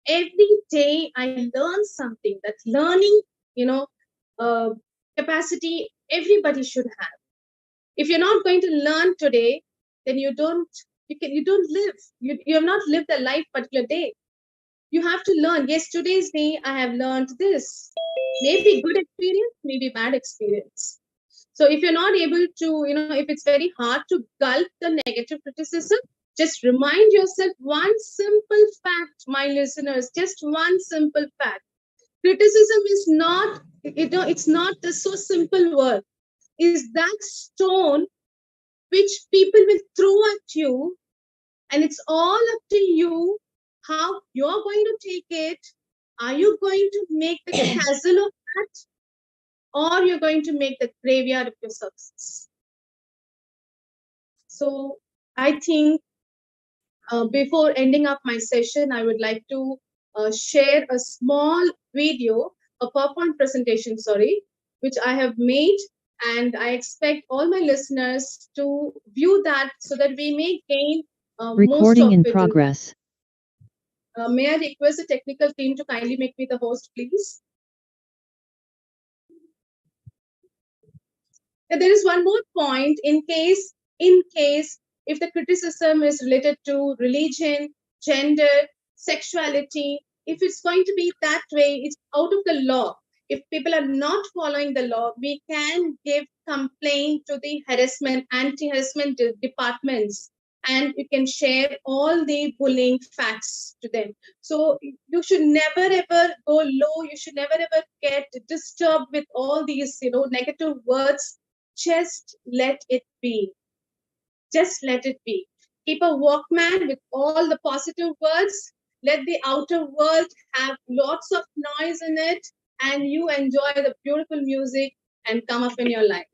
every day I learn something. That learning, capacity everybody should have. If you're not going to learn today, then you don't live. You have not lived a life particular day. You have to learn. Yes, today's day I have learned this. Maybe good experience, maybe bad experience. So if you're not able to, if it's very hard to gulp the negative criticism, just remind yourself one simple fact, my listeners, just one simple fact. Criticism is not, it's not the so simple word. Is that stone which people will throw at you, and it's all up to you how you're going to take it. Are you going to make the castle of that, or you're going to make the graveyard of your success? So I think before ending up my session, I would like to share a small video, a PowerPoint presentation, sorry, which I have made. And I expect all my listeners to view that so that we may gain Recording most of in it. progress. May I request the technical team to kindly make me the host, please? And there is one more point in case if the criticism is related to religion, gender, sexuality, if it's going to be that way, it's out of the law. If people are not following the law, we can give complaint to the anti-harassment departments, and you can share all the bullying facts to them. So you should never ever go low. You should never ever get disturbed with all these, negative words. Just let it be. Just let it be. Keep a Walkman with all the positive words. Let the outer world have lots of noise in it, and you enjoy the beautiful music and come up in your life.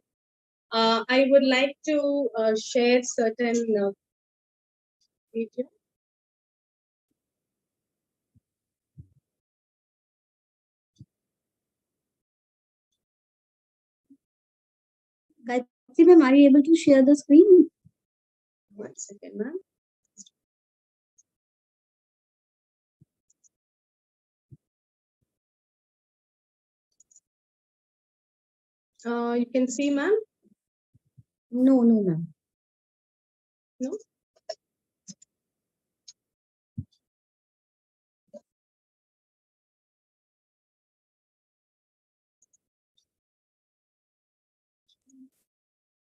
I would like to share certain video. Gayatri ma'am, are you able to share the screen? 1 second, ma'am. You can see, ma'am? No, ma'am. No?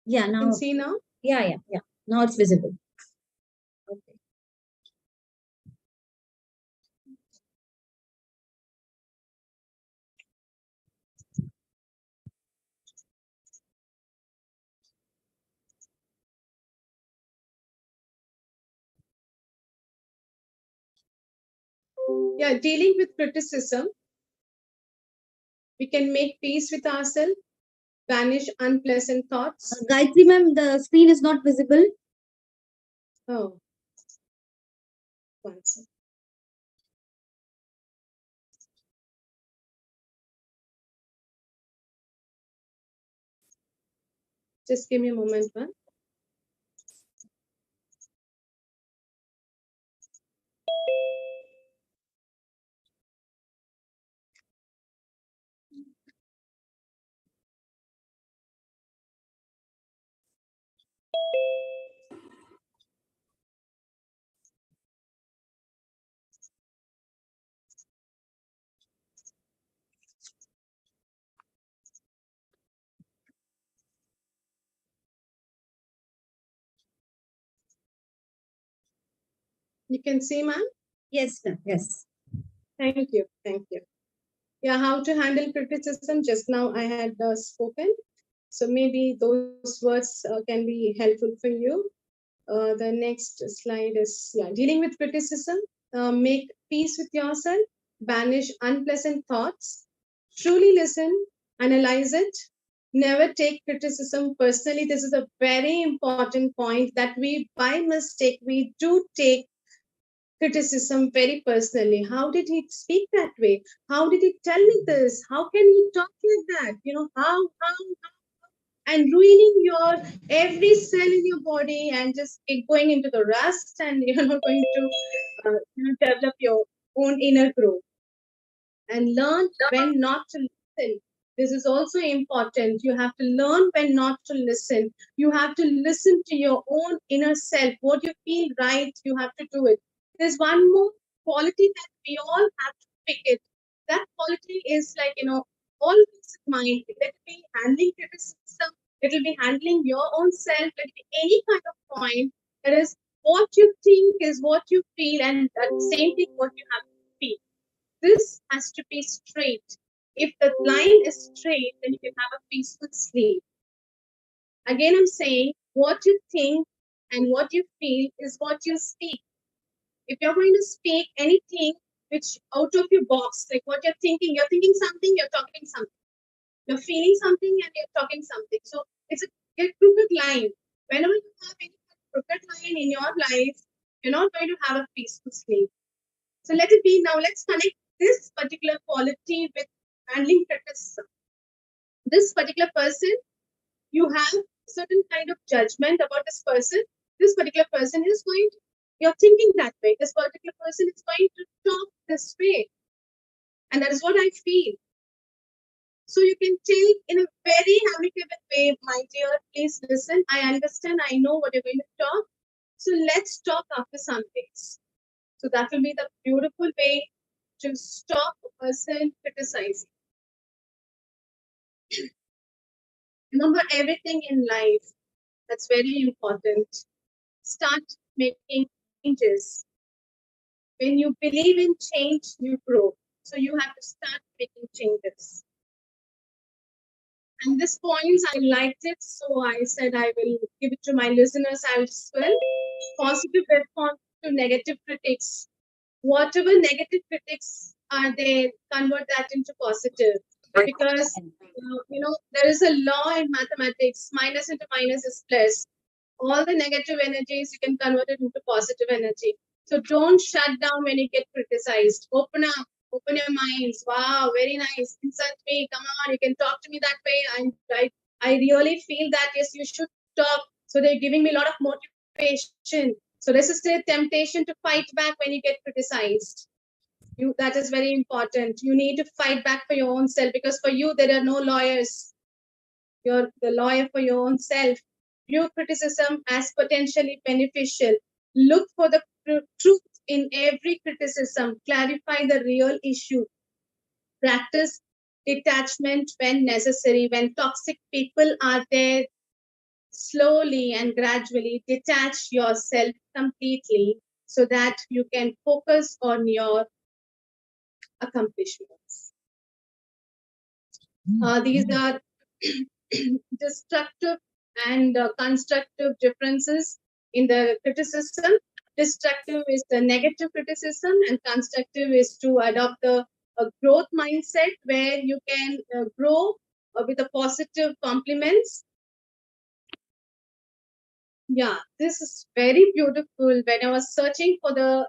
Yeah, now. You can see now? Yeah. Now it's visible. Okay. Yeah, dealing with criticism, we can make peace with ourselves, banish unpleasant thoughts. Gayatri ma'am, the screen is not visible. Oh. 1 second. Just give me a moment, ma'am. You can see, ma'am? Yes, ma'am. Yes. Thank you. Thank you. Yeah, how to handle criticism. Just now I had spoken. So maybe those words can be helpful for you. The next slide is, dealing with criticism. Make peace with yourself. Banish unpleasant thoughts. Truly listen. Analyze it. Never take criticism personally. This is a very important point that we, by mistake, we do take criticism very personally. How did he speak that way? How did he tell me this? How can he talk like that? How, and ruining your every cell in your body and just going into the rust, and you're not going to develop your own inner growth, and learn when not to listen. This is also important. You have to learn when not to listen. You have to listen to your own inner self. What you feel right, you have to do it. There's one more quality that we all have to pick it. That quality is like, all peace of mind. Let it be handling criticism, it will be handling your own self, let it be any kind of point. That is, what you think is what you feel, and at the same thing, what you have to feel. This has to be straight. If the line is straight, then you can have a peaceful sleep. Again, I'm saying what you think and what you feel is what you speak. If you're going to speak anything which out of your box, like what you're thinking something, you're talking something. You're feeling something and you're talking something. So it's a crooked line. Whenever you have any crooked line in your life, you're not going to have a peaceful sleep. So let it be now. Let's connect this particular quality with handling criticism. This particular person, you have certain kind of judgment about this person. This particular person is going to, you're thinking that way. This particular person is going to talk this way. And that is what I feel. So you can tell in a very amicable way, my dear, please listen. I understand. I know what you're going to talk. So let's talk after some days. So that will be the beautiful way to stop a person criticizing. Remember everything in life. That's very important. Start making changes. When you believe in change, you grow. So you have to start making changes. And this points, I liked it. So I said I will give it to my listeners as well. Positive response to negative critics. Whatever negative critics are there, convert that into positive. Because there is a law in mathematics: minus into minus is plus. All the negative energies you can convert it into positive energy. So don't shut down when you get criticized. Open up, open your minds. Wow, very nice. Insult me, come on, you can talk to me that way. I really feel that yes, you should talk. So they're giving me a lot of motivation. So resist the temptation to fight back when you get criticized. That is very important. You need to fight back for your own self, because for you there are no lawyers. You're the lawyer for your own self. View criticism as potentially beneficial. Look for the truth in every criticism. Clarify the real issue. Practice detachment when necessary. When toxic people are there, slowly and gradually detach yourself completely so that you can focus on your accomplishments. These are destructive and constructive differences in the criticism. Destructive is the negative criticism, and constructive is to adopt the growth mindset where you can grow with a positive compliments. Yeah, this is very beautiful. When I was searching for the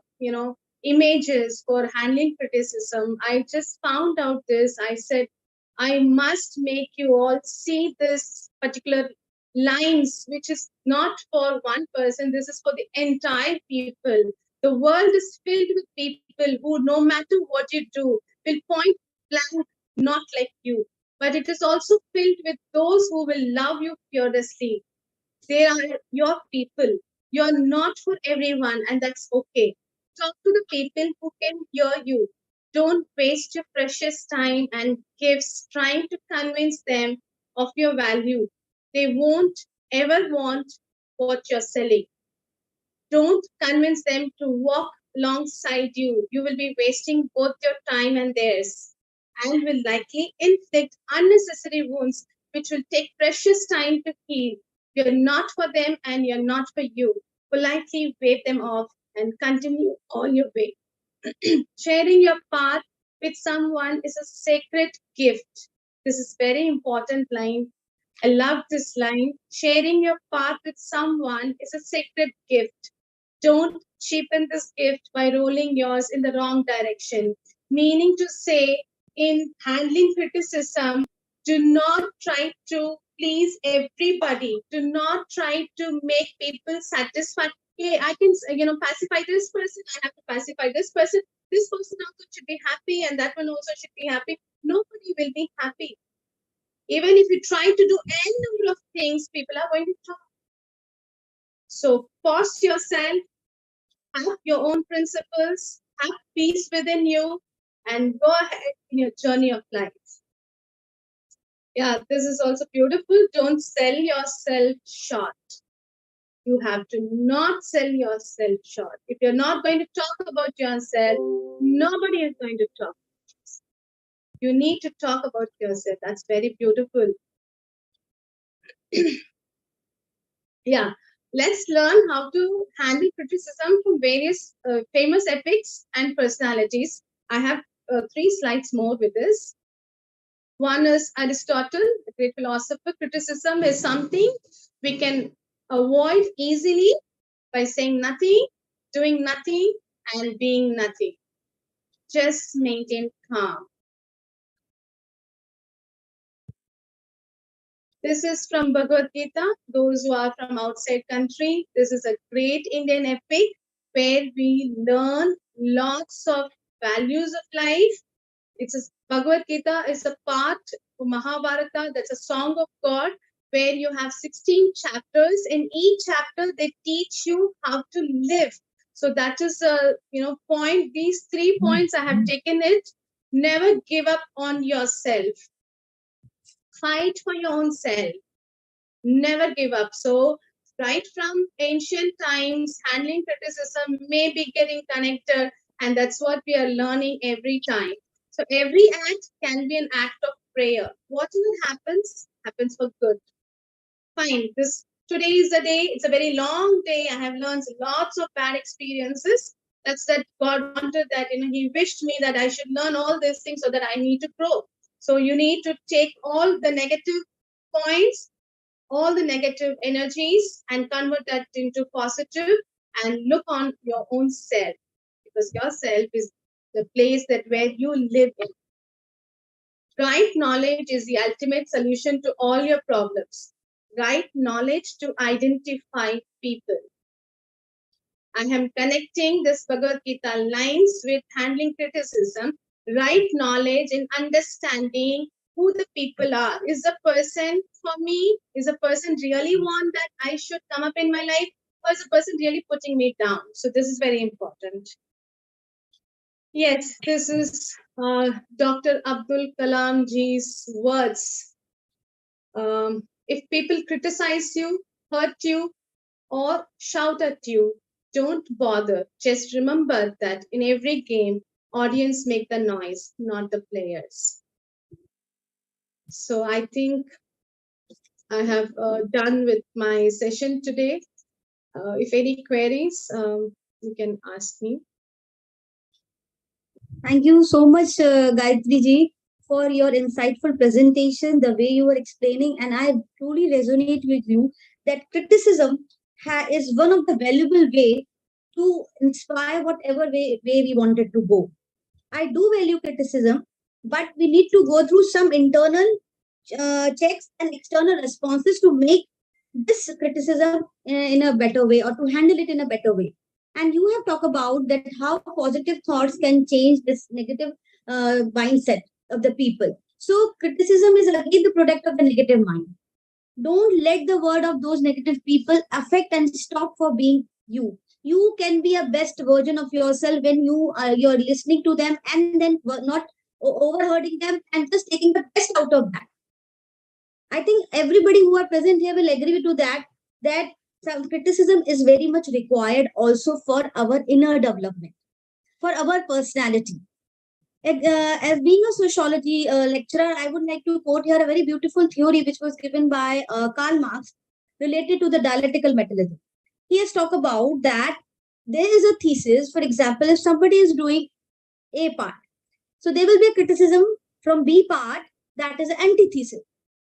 images for handling criticism, I just found out this. I said I must make you all see this particular lines, which is not for one person. This is for the entire people. The world is filled with people who, no matter what you do, will point blank, not like you. But it is also filled with those who will love you fearlessly. They are your people. You're not for everyone, and that's okay. Talk to the people who can hear you. Don't waste your precious time and gifts trying to convince them of your value. They won't ever want what you're selling. Don't convince them to walk alongside you. You will be wasting both your time and theirs, and will likely inflict unnecessary wounds, which will take precious time to heal. You're not for them and you're not for you. Politely wave them off and continue on your way. Sharing your path with someone is a sacred gift. This is very important line. I love this line. Sharing your path with someone is a sacred gift. Don't cheapen this gift by rolling yours in the wrong direction. Meaning to say, in handling criticism, do not try to please everybody. Do not try to make people satisfied. Hey, I can, pacify this person. I have to pacify this person. this person also should be happy and that one also should be happy. Nobody will be happy. Even if you try to do any number of things, people are going to talk. So pause yourself, have your own principles, have peace within you, and go ahead in your journey of life. Yeah, this is also beautiful. Don't sell yourself short. You have to not sell yourself short. If you're not going to talk about yourself, nobody is going to talk. You need to talk about yourself. That's very beautiful. Yeah, let's learn how to handle criticism from various famous epics and personalities. I have 3 slides more with this. One is Aristotle, a great philosopher. Criticism is something we can avoid easily by saying nothing, doing nothing, and being nothing. Just maintain calm. This is from Bhagavad Gita. Those who are from outside country, this is a great Indian epic where we learn lots of values of life. It's a Bhagavad Gita is a part of Mahabharata. That's a song of God where you have 16 chapters. In each chapter, they teach you how to live. So that is a point. These 3 points I have taken it. Never give up on yourself. Fight for your own self. Never give up. So right from ancient times, handling criticism may be getting connected, and that's what we are learning every time. So every act can be an act of prayer. Whatever happens for good. Fine. This today is the day. It's a very long day. I have learned lots of bad experiences. That's that God wanted that, He wished me that I should learn all these things so that I need to grow. So you need to take all the negative points, all the negative energies, and convert that into positive and look on your own self, because yourself is the place that where you live in. Right knowledge is the ultimate solution to all your problems. Right knowledge to identify people. I am connecting this Bhagavad Gita lines with handling criticism. Right knowledge in understanding who the people are. Is the person for me? Is the person really want that I should come up in my life? Or is the person really putting me down? So this is very important. Yes, this is Dr. Abdul Kalam ji's words. If people criticize you, hurt you, or shout at you, don't bother. Just remember that in every game, audience make the noise, not the players. So I think I have done with my session today. If any queries, you can ask me. Thank you so much, Gayatri ji, for your insightful presentation, the way you were explaining, and I truly resonate with you that criticism is one of the valuable way to inspire whatever way we wanted to go. I do value criticism, but we need to go through some internal checks and external responses to make this criticism in a better way or to handle it in a better way. And you have talked about that how positive thoughts can change this negative mindset of the people. So criticism is again the product of the negative mind. Don't let the word of those negative people affect and stop for being you. You can be a best version of yourself when you're listening to them and then not overhearding them and just taking the best out of that. I think everybody who are present here will agree to that, that some criticism is very much required also for our inner development, for our personality. As being a sociology lecturer, I would like to quote here a very beautiful theory which was given by Karl Marx related to the dialectical mechanism. He has talked about that there is a thesis, for example, if somebody is doing A part, so there will be a criticism from B part, that is an antithesis.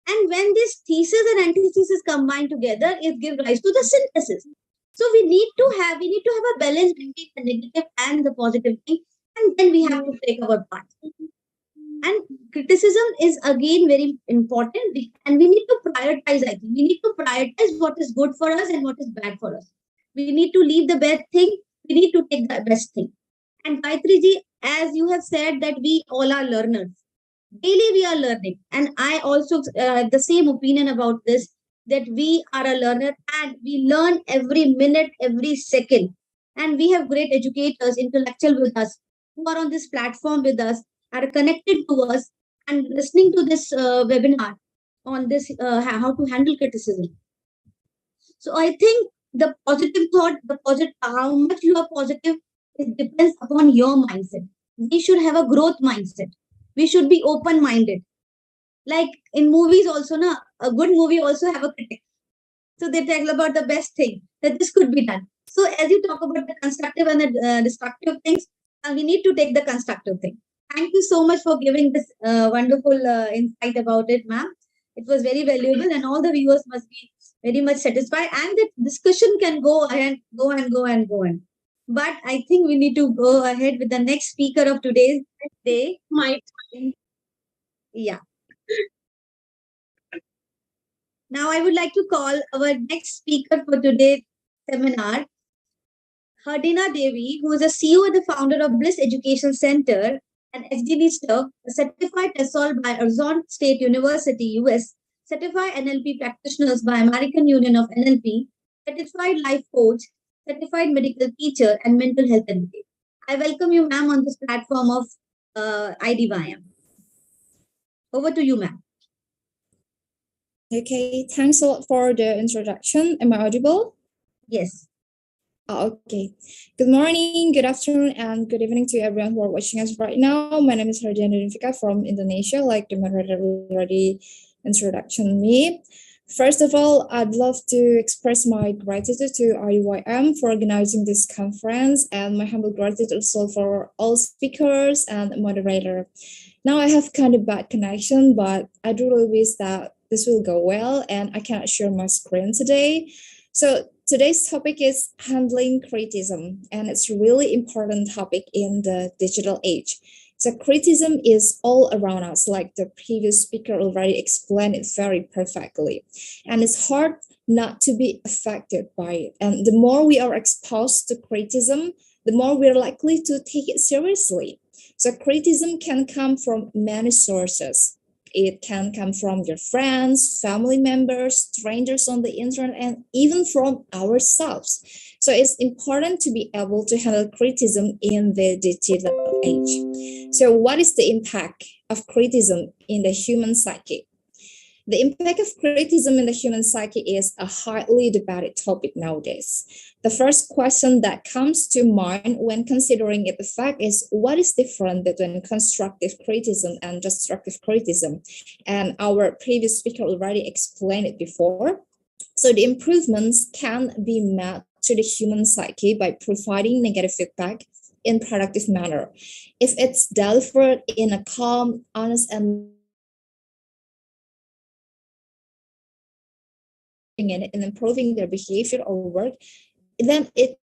And when this thesis and antithesis combine together, it gives rise to the synthesis. So we need to have a balance between the negative and the positive thing, and then we have to take our part. And criticism is again very important, and we need to prioritize. I think we need to prioritize what is good for us and what is bad for us. We need to leave the bad thing. We need to take the best thing. And Gayatri ji, as you have said that we all are learners. Daily we are learning. And I also have the same opinion about this, that we are a learner and we learn every minute, every second. And we have great educators, intellectual with us, who are on this platform with us, are connected to us and listening to this webinar on this how to handle criticism. So I think the positive thought, the positive, how much you are positive, it depends upon your mindset. We should have a growth mindset. We should be open minded. Like in movies, also, na, a good movie also have a critic. So they tell about the best thing that this could be done. So as you talk about the constructive and the destructive things, we need to take the constructive thing. Thank you so much for giving this wonderful insight about it, ma'am. It was very valuable, and all the viewers must be very much satisfied. And the discussion can go ahead, go and go and go on. But I think we need to go ahead with the next speaker of today's day. My Yeah. Now I would like to call our next speaker for today's seminar, Hardina Devi, who is a CEO and the founder of Bliss Education Center and SDD Staff, a certified TESOL by Arizona State University, US, certified NLP practitioners by American Union of NLP, certified life coach, certified medical teacher, and mental health advocate. I welcome you, ma'am, on this platform of Idym. Over to you, ma'am. Okay, thanks a lot for the introduction. Am I audible? Yes. Okay. Good morning, good afternoon, and good evening to everyone who are watching us right now. My name is Hardiana Dinfika from Indonesia, like the moderator already introduction me. First of all, I'd love to express my gratitude to IYM for organizing this conference and my humble gratitude also for all speakers and moderator. Now I have kind of bad connection, but I do really wish that this will go well and I cannot share my screen today. So today's topic is handling criticism, and it's a really important topic in the digital age. So criticism is all around us, like the previous speaker already explained it very perfectly. And it's hard not to be affected by it. And the more we are exposed to criticism, the more we're likely to take it seriously. So criticism can come from many sources. It can come from your friends, family members, strangers on the internet, and even from ourselves. So it's important to be able to handle criticism in the digital age. So what is the impact of criticism in the human psyche? The impact of criticism in the human psyche is a highly debated topic nowadays. The first question that comes to mind when considering its effect is what is different between constructive criticism and destructive criticism? And our previous speaker already explained it before. So the improvements can be made to the human psyche by providing negative feedback in productive manner. If it's delivered in a calm, honest, and in improving their behavior or work, then it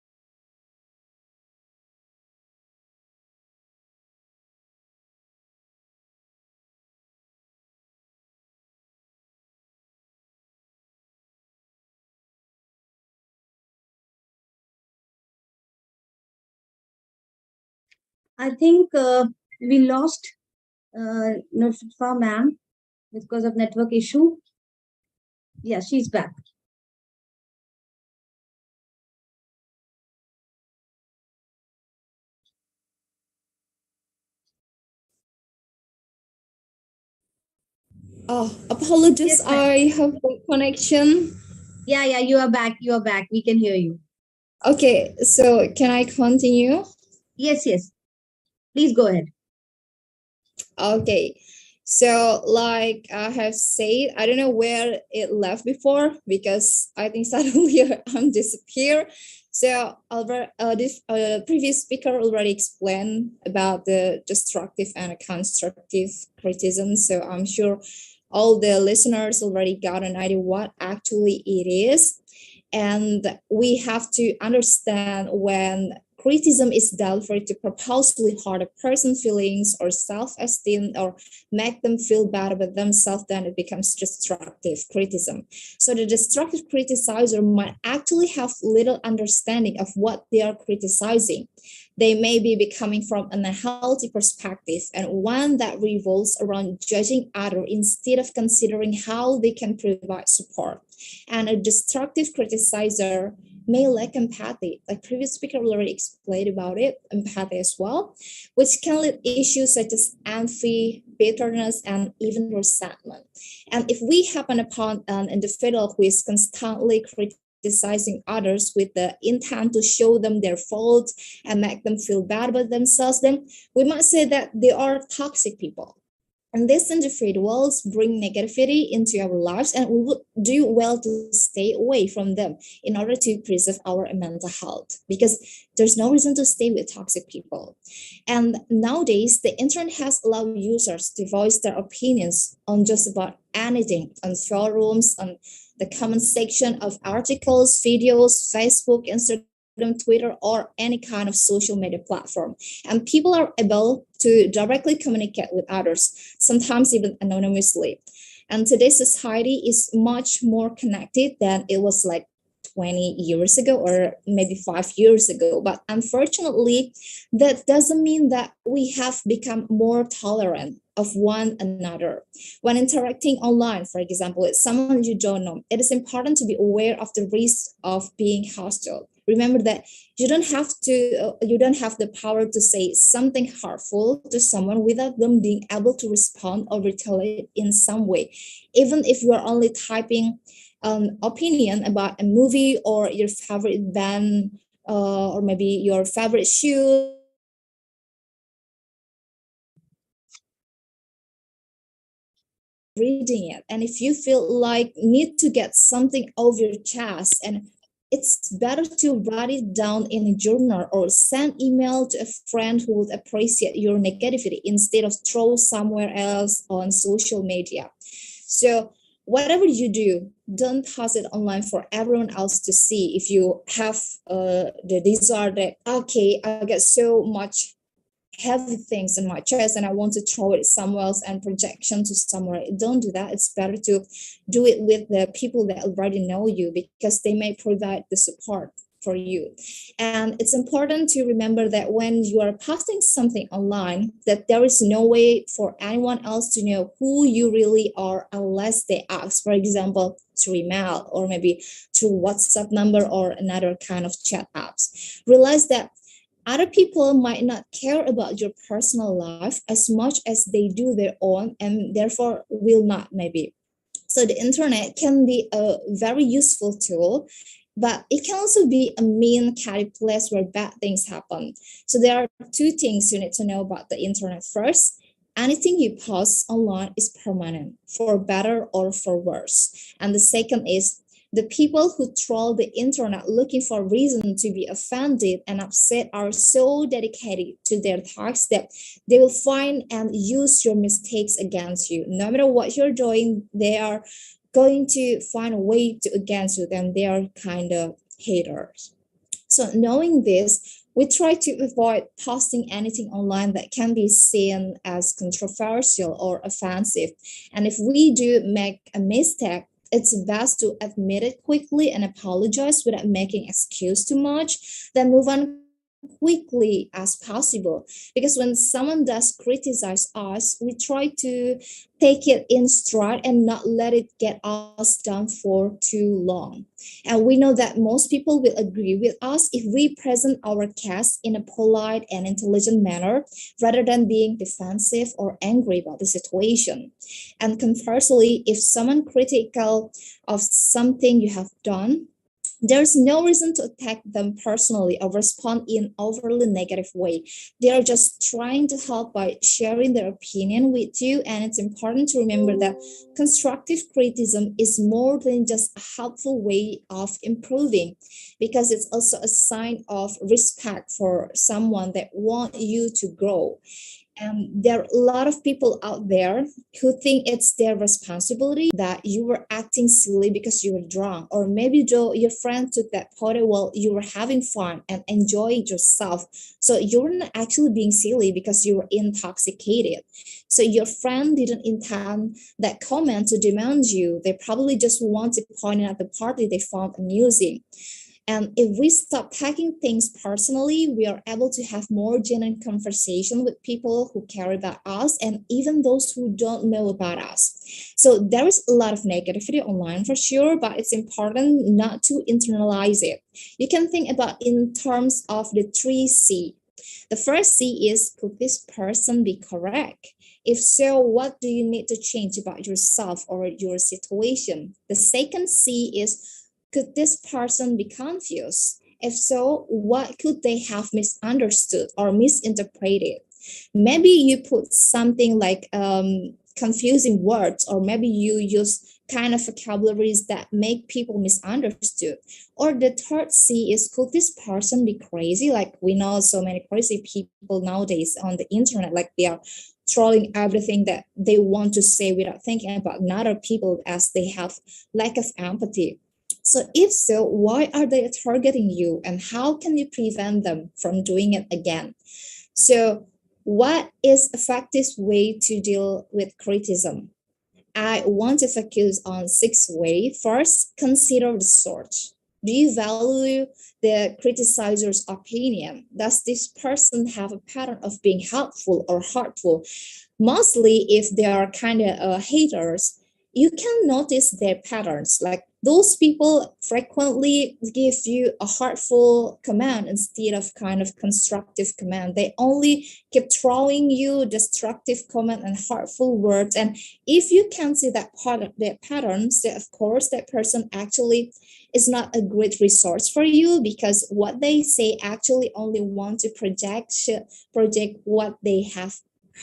I think we lost Nurfa ma'am because of network issue. Yeah, she's back. Oh, apologies. Yes, ma'am. I have a connection. Yeah, you are back. You are back. We can hear you. Okay, so can I continue? Yes. Please go ahead. Okay, so like I have said, I don't know where it left before because I think suddenly I'm disappear. So Albert, this previous speaker already explained about the destructive and constructive criticism. So I'm sure all the listeners already got an idea what actually it is. And we have to understand when criticism is delivered to purposely hurt a person's feelings or self-esteem or make them feel bad about themselves, then it becomes destructive criticism. So the destructive criticizer might actually have little understanding of what they are criticizing. They may be coming from an unhealthy perspective and one that revolves around judging others instead of considering how they can provide support. And a destructive criticizer may lack empathy, like previous speaker already explained about it, empathy as well, which can lead issues such as envy, bitterness, and even resentment. And if we happen upon an individual who is constantly criticizing others with the intent to show them their faults and make them feel bad about themselves, then we might say that they are toxic people. And these individuals bring negativity into our lives, and we would do well to stay away from them in order to preserve our mental health because there's no reason to stay with toxic people. And nowadays, the internet has allowed users to voice their opinions on just about anything on forums, on the comment section of articles, videos, Facebook, Instagram, Twitter, or any kind of social media platform. And people are able to directly communicate with others, sometimes even anonymously. And today's society is much more connected than it was like 20 years ago or maybe 5 years ago. But unfortunately, that doesn't mean that we have become more tolerant of one another. When interacting online, for example, with someone you don't know, it is important to be aware of the risk of being hostile. Remember that you don't have the power to say something hurtful to someone without them being able to respond or retaliate in some way, even if you are only typing an opinion about a movie or your favorite band, or maybe your favorite shoes or maybe your favorite movie. Reading it, and if you feel like need to get something off your chest, and it's better to write it down in a journal or send email to a friend who would appreciate your negativity instead of throw somewhere else on social media. So whatever you do, don't post it online for everyone else to see. If you have the desire that, okay, I get so much heavy things in my chest and I want to throw it somewhere else and projection to somewhere. Don't do that. It's better to do it with the people that already know you because they may provide the support for you. And it's important to remember that when you are posting something online, that there is no way for anyone else to know who you really are unless they ask, for example, through email or maybe through WhatsApp number or another kind of chat apps. Realize that other people might not care about your personal life as much as they do their own and therefore will not maybe. So the internet can be a very useful tool, but it can also be a mean, catty place where bad things happen. So there are two things you need to know about the internet. First, anything you post online is permanent, for better or for worse. And the second is the people who troll the internet looking for reason to be offended and upset are so dedicated to their tasks that they will find and use your mistakes against you. No matter what you're doing, they are going to find a way to against you, and they are kind of haters. So knowing this, we try to avoid posting anything online that can be seen as controversial or offensive. And if we do make a mistake, it's best to admit it quickly and apologize without making excuse too much, then move on quickly as possible. Because when someone does criticize us, we try to take it in stride and not let it get us down for too long. And we know that most people will agree with us if we present our case in a polite and intelligent manner rather than being defensive or angry about the situation. And conversely, if someone critical of something you have done, there's no reason to attack them personally or respond in overly negative way. They are just trying to help by sharing their opinion with you, and it's important to remember that constructive criticism is more than just a helpful way of improving, because it's also a sign of respect for someone that want you to grow. And there are a lot of people out there who think it's their responsibility that you were acting silly because you were drunk, or maybe Joe, your friend took that photo while you were having fun and enjoyed yourself. So you're not actually being silly because you were intoxicated. So your friend didn't intend that comment to demand you. They probably just want to point out the party they found amusing. And if we stop taking things personally, we are able to have more genuine conversation with people who care about us and even those who don't know about us. So there is a lot of negativity online for sure, but it's important not to internalize it. You can think about in terms of the 3C. The first C is, could this person be correct? If so, what do you need to change about yourself or your situation? The second C is, could this person be confused? If so, what could they have misunderstood or misinterpreted? Maybe you put something like confusing words, or maybe you use kind of vocabularies that make people misunderstood. Or the third C is, could this person be crazy? Like we know so many crazy people nowadays on the internet, like they are trolling everything that they want to say without thinking about other people, as they have lack of empathy. So if so, why are they targeting you, and how can you prevent them from doing it again? So what is effective way to deal with criticism? I want to focus on 6 ways. First, consider the source. Do you value the criticizer's opinion? Does this person have a pattern of being helpful or hurtful? Mostly, if they are kind of haters, you can notice their patterns. Like those people frequently give you a hurtful command instead of kind of constructive command. They only keep throwing you destructive comment and hurtful words. And if you can see that part of their patterns, then of course that person actually is not a great resource for you, because what they say actually only want to project what they have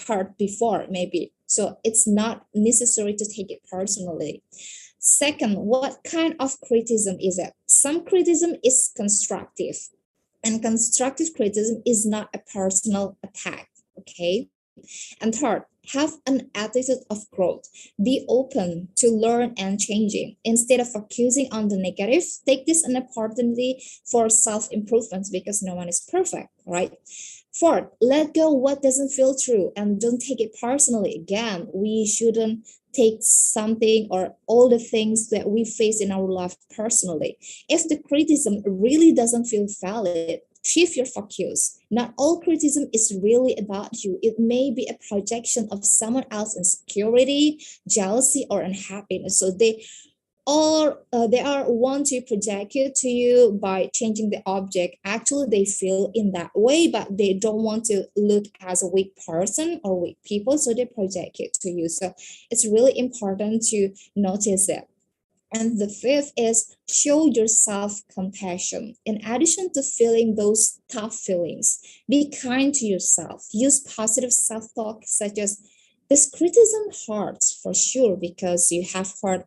heard before, maybe. So it's not necessary to take it personally. Second, what kind of criticism is it? Some criticism is constructive, and constructive criticism is not a personal attack. Okay. And third, have an attitude of growth. Be open to learn and changing. Instead of focusing on the negative, take this an opportunity for self-improvement, because no one is perfect, right? Fourth, let go what doesn't feel true and don't take it personally. Again, we shouldn't take something or all the things that we face in our life personally. If the criticism really doesn't feel valid, shift your focus. Not all criticism is really about you. It may be a projection of someone else's insecurity, jealousy, or unhappiness. So they are want to project it to you by changing the object. Actually they feel in that way, but they don't want to look as a weak person or weak people, so they project it to you. So it's really important to notice it. And the fifth is, show yourself compassion. In addition to feeling those tough feelings, be kind to yourself. Use positive self-talk, such as, this criticism hurts for sure because you have heard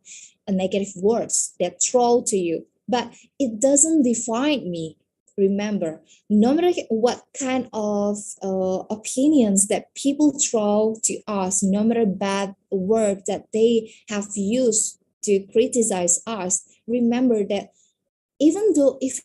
a negative words that throw to you, but it doesn't define me. Remember, no matter what kind of opinions that people throw to us, no matter bad words that they have used to criticize us, remember that even though if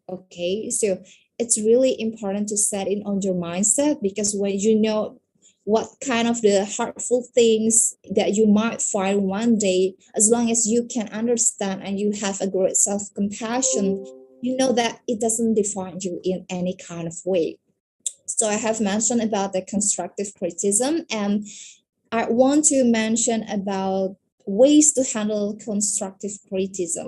okay, so it's really important to set it on your mindset, because when you know what kind of the hurtful things that you might find one day, as long as you can understand and you have a great self-compassion, you know that it doesn't define you in any kind of way. So I have mentioned about the constructive criticism, and I want to mention about ways to handle constructive criticism.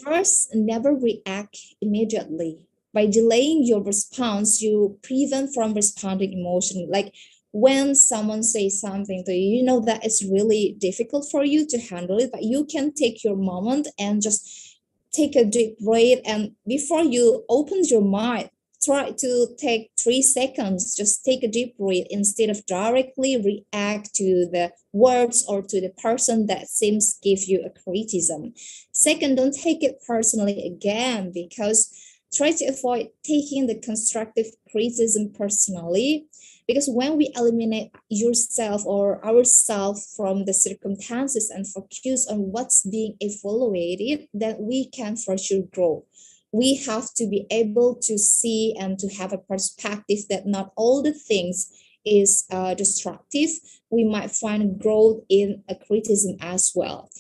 First, never react immediately. By delaying your response, you prevent from responding emotionally. Like when someone says something to you, you know that it's really difficult for you to handle it, but you can take your moment and just take a deep breath. And before you open your mind, try to take 3 seconds, just take a deep breath instead of directly react to the words or to the person that seems give you a criticism. Second, don't take it personally again, because try to avoid taking the constructive criticism personally, because when we eliminate yourself or ourselves from the circumstances and focus on what's being evaluated, then we can for sure grow. We have to be able to see and to have a perspective that not all the things is destructive, we might find growth in a criticism as well.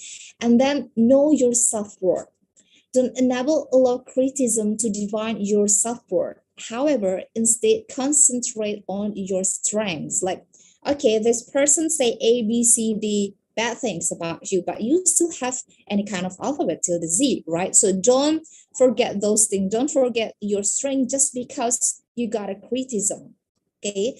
And then know your self-worth. Don't enable allow criticism to define your self-worth. However, instead concentrate on your strengths. Like, okay, this person say A, B, C, D bad things about you, but you still have any kind of alphabet till the Z, right? So don't forget those things. Don't forget your strength just because you got a criticism. Okay.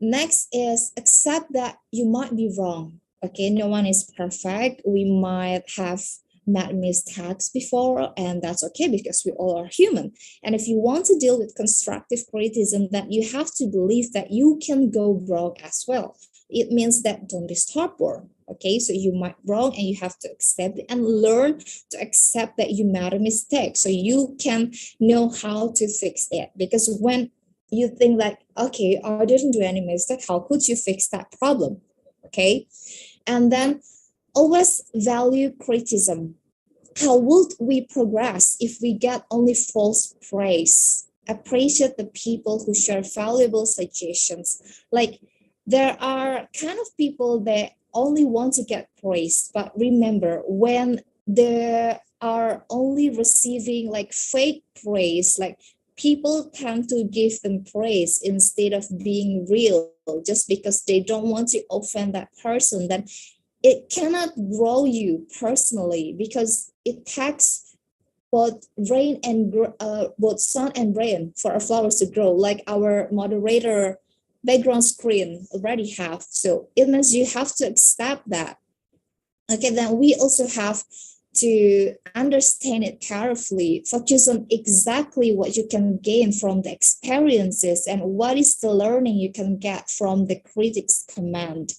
Next is accept that you might be wrong. Okay, no one is perfect. We might have made mistakes before, and that's okay because we all are human. And if you want to deal with constructive criticism, then you have to believe that you can go wrong as well. It means that don't be stubborn. Okay, so you might wrong and you have to accept it and learn to accept that you made a mistake so you can know how to fix it. Because when you think like, okay, I didn't do any mistake, how could you fix that problem? Okay, and then always value criticism. How would we progress if we get only false praise? Appreciate the people who share valuable suggestions. Like, there are kind of people that only want to get praised, but remember, when they are only receiving like fake praise, like people tend to give them praise instead of being real just because they don't want to offend that person, then it cannot grow you personally, because it takes both rain and both sun and rain for our flowers to grow, like our moderator background screen already have. So it means you have to accept that. Okay, then we also have to understand it carefully, focus on exactly what you can gain from the experiences and what is the learning you can get from the critic's comment.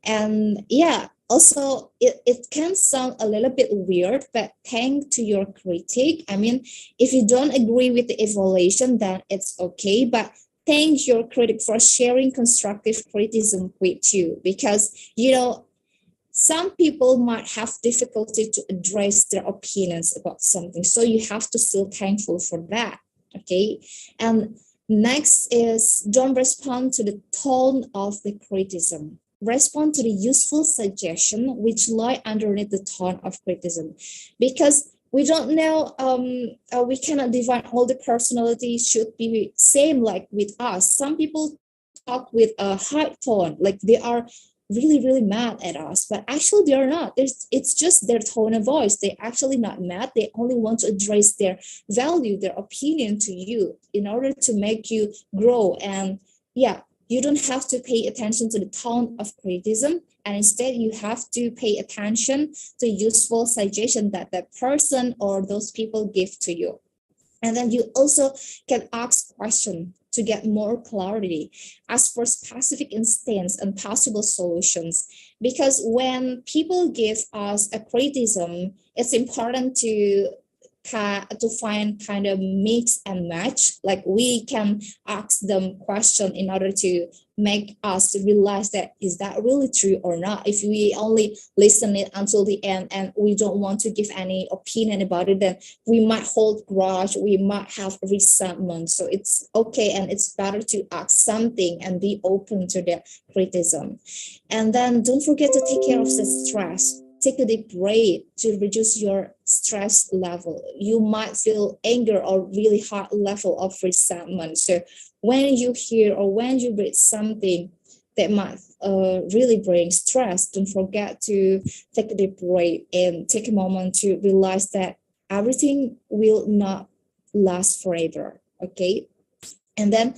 And yeah, also it can sound a little bit weird, but thanks to your critic, I mean, if you don't agree with the evaluation, then it's okay, but thank your critic for sharing constructive criticism with you, because some people might have difficulty to address their opinions about something. So you have to still thankful for that. Okay. And next is don't respond to the tone of the criticism. Respond to the useful suggestion which lie underneath the tone of criticism. Because we don't know, we cannot define all the personalities should be same like with us. Some people talk with a high tone, like they are really mad at us, but actually they are not. It's just their tone of voice. They're actually not mad. They only want to address their value, their opinion to you in order to make you grow. And yeah, you don't have to pay attention to the tone of criticism, and instead you have to pay attention to useful suggestion that that person or those people give to you. And then you also can ask questions to get more clarity, ask for specific instance and possible solutions. Because when people give us a criticism, it's important to find kind of mix and match. Like we can ask them question in order to make us realize that is that really true or not. If we only listen it until the end and we don't want to give any opinion about it, then we might hold grudge, we might have resentment. So it's okay, and it's better to ask something and be open to the criticism. And then don't forget to take care of the stress. Take a deep breath to reduce your stress level. You might feel anger or really high level of resentment. So when you hear or when you read something that might really bring stress, don't forget to take a deep breath and take a moment to realize that everything will not last forever. Okay. And then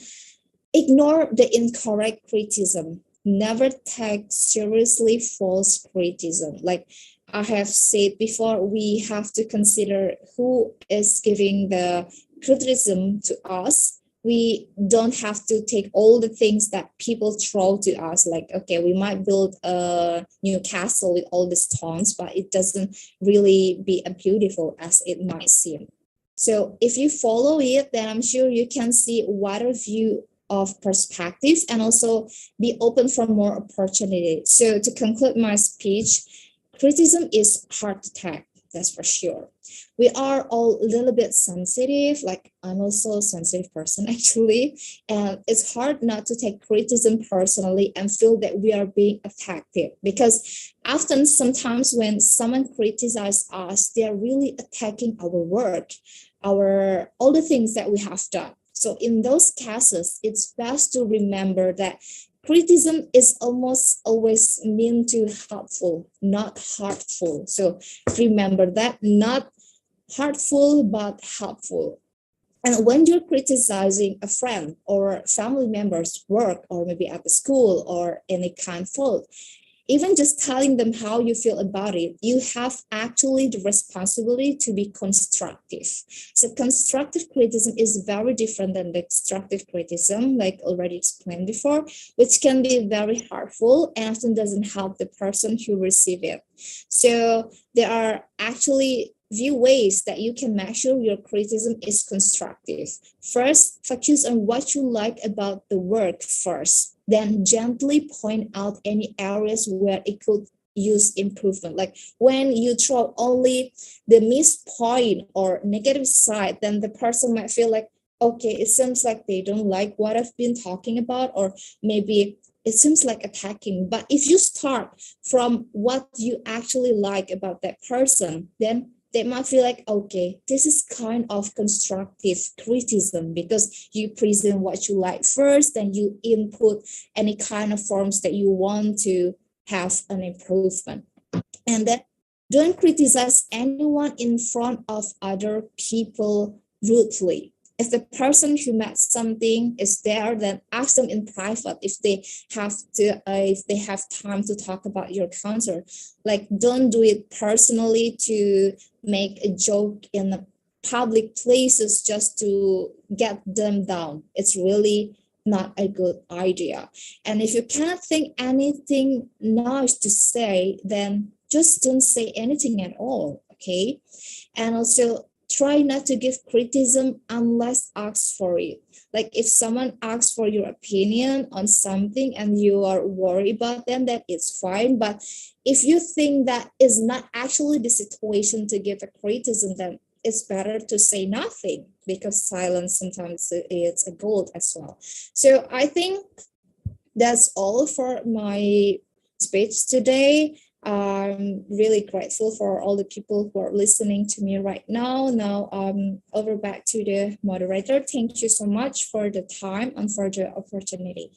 ignore the incorrect criticism. Never take seriously false criticism. Like I have said before, we have to consider who is giving the criticism to us. We don't have to take all the things that people throw to us. Like, okay, we might build a new castle with all the stones, but it doesn't really be as beautiful as it might seem. So if you follow it, then I'm sure you can see a wider view of perspective and also be open for more opportunity. So to conclude my speech, criticism is hard to take. that's for sure. We are all a little bit sensitive, like I'm also a sensitive person actually, and it's hard not to take criticism personally and feel that we are being attacked, because often sometimes when someone criticizes us, they are really attacking our work, our all the things that we have done. So in those cases, it's best to remember that criticism is almost always meant to helpful, not hurtful. So remember that, not hurtful but helpful. And when you're criticizing a friend or family member's work, or maybe at the school or any kind of fault, even just telling them how you feel about it, you have actually the responsibility to be constructive. So constructive criticism is very different than the destructive criticism, like already explained before, which can be very harmful and often doesn't help the person who receive it. So there are actually few ways that you can make sure your criticism is constructive. First, focus on what you like about the work first. Then gently point out any areas where it could use improvement. Like when you throw only the missed point or negative side, then the person might feel like, okay, it seems like they don't like what I've been talking about, or maybe it seems like attacking. But if you start from what you actually like about that person, then they might feel like, okay, this is kind of constructive criticism, because you present what you like first, then you input any kind of forms that you want to have an improvement. And then don't criticize anyone in front of other people rudely. If the person who made something is there, then ask them in private if they have time to talk about your counter. Like, don't do it personally to make a joke in the public places just to get them down. It's really not a good idea. And if you cannot think anything nice to say, then just don't say anything at all, okay? And also try not to give criticism unless asked for it. Like if someone asks for your opinion on something and you are worried about them, that it's fine. But if you think that is not actually the situation to give a criticism, then it's better to say nothing, because silence sometimes is a gold as well. So I think that's all for my speech today. I'm really grateful for all the people who are listening to me right now. Now, over back to the moderator. Thank you so much for the time and for the opportunity.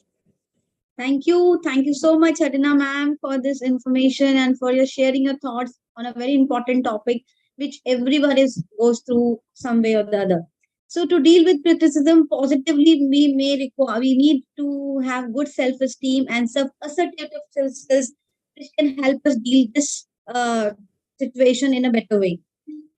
Thank you. Thank you so much, Adina ma'am, for this information and for your sharing your thoughts on a very important topic, which everyone goes through some way or the other. So to deal with criticism positively, we need to have good self-esteem and some assertive skills which can help us deal this situation in a better way.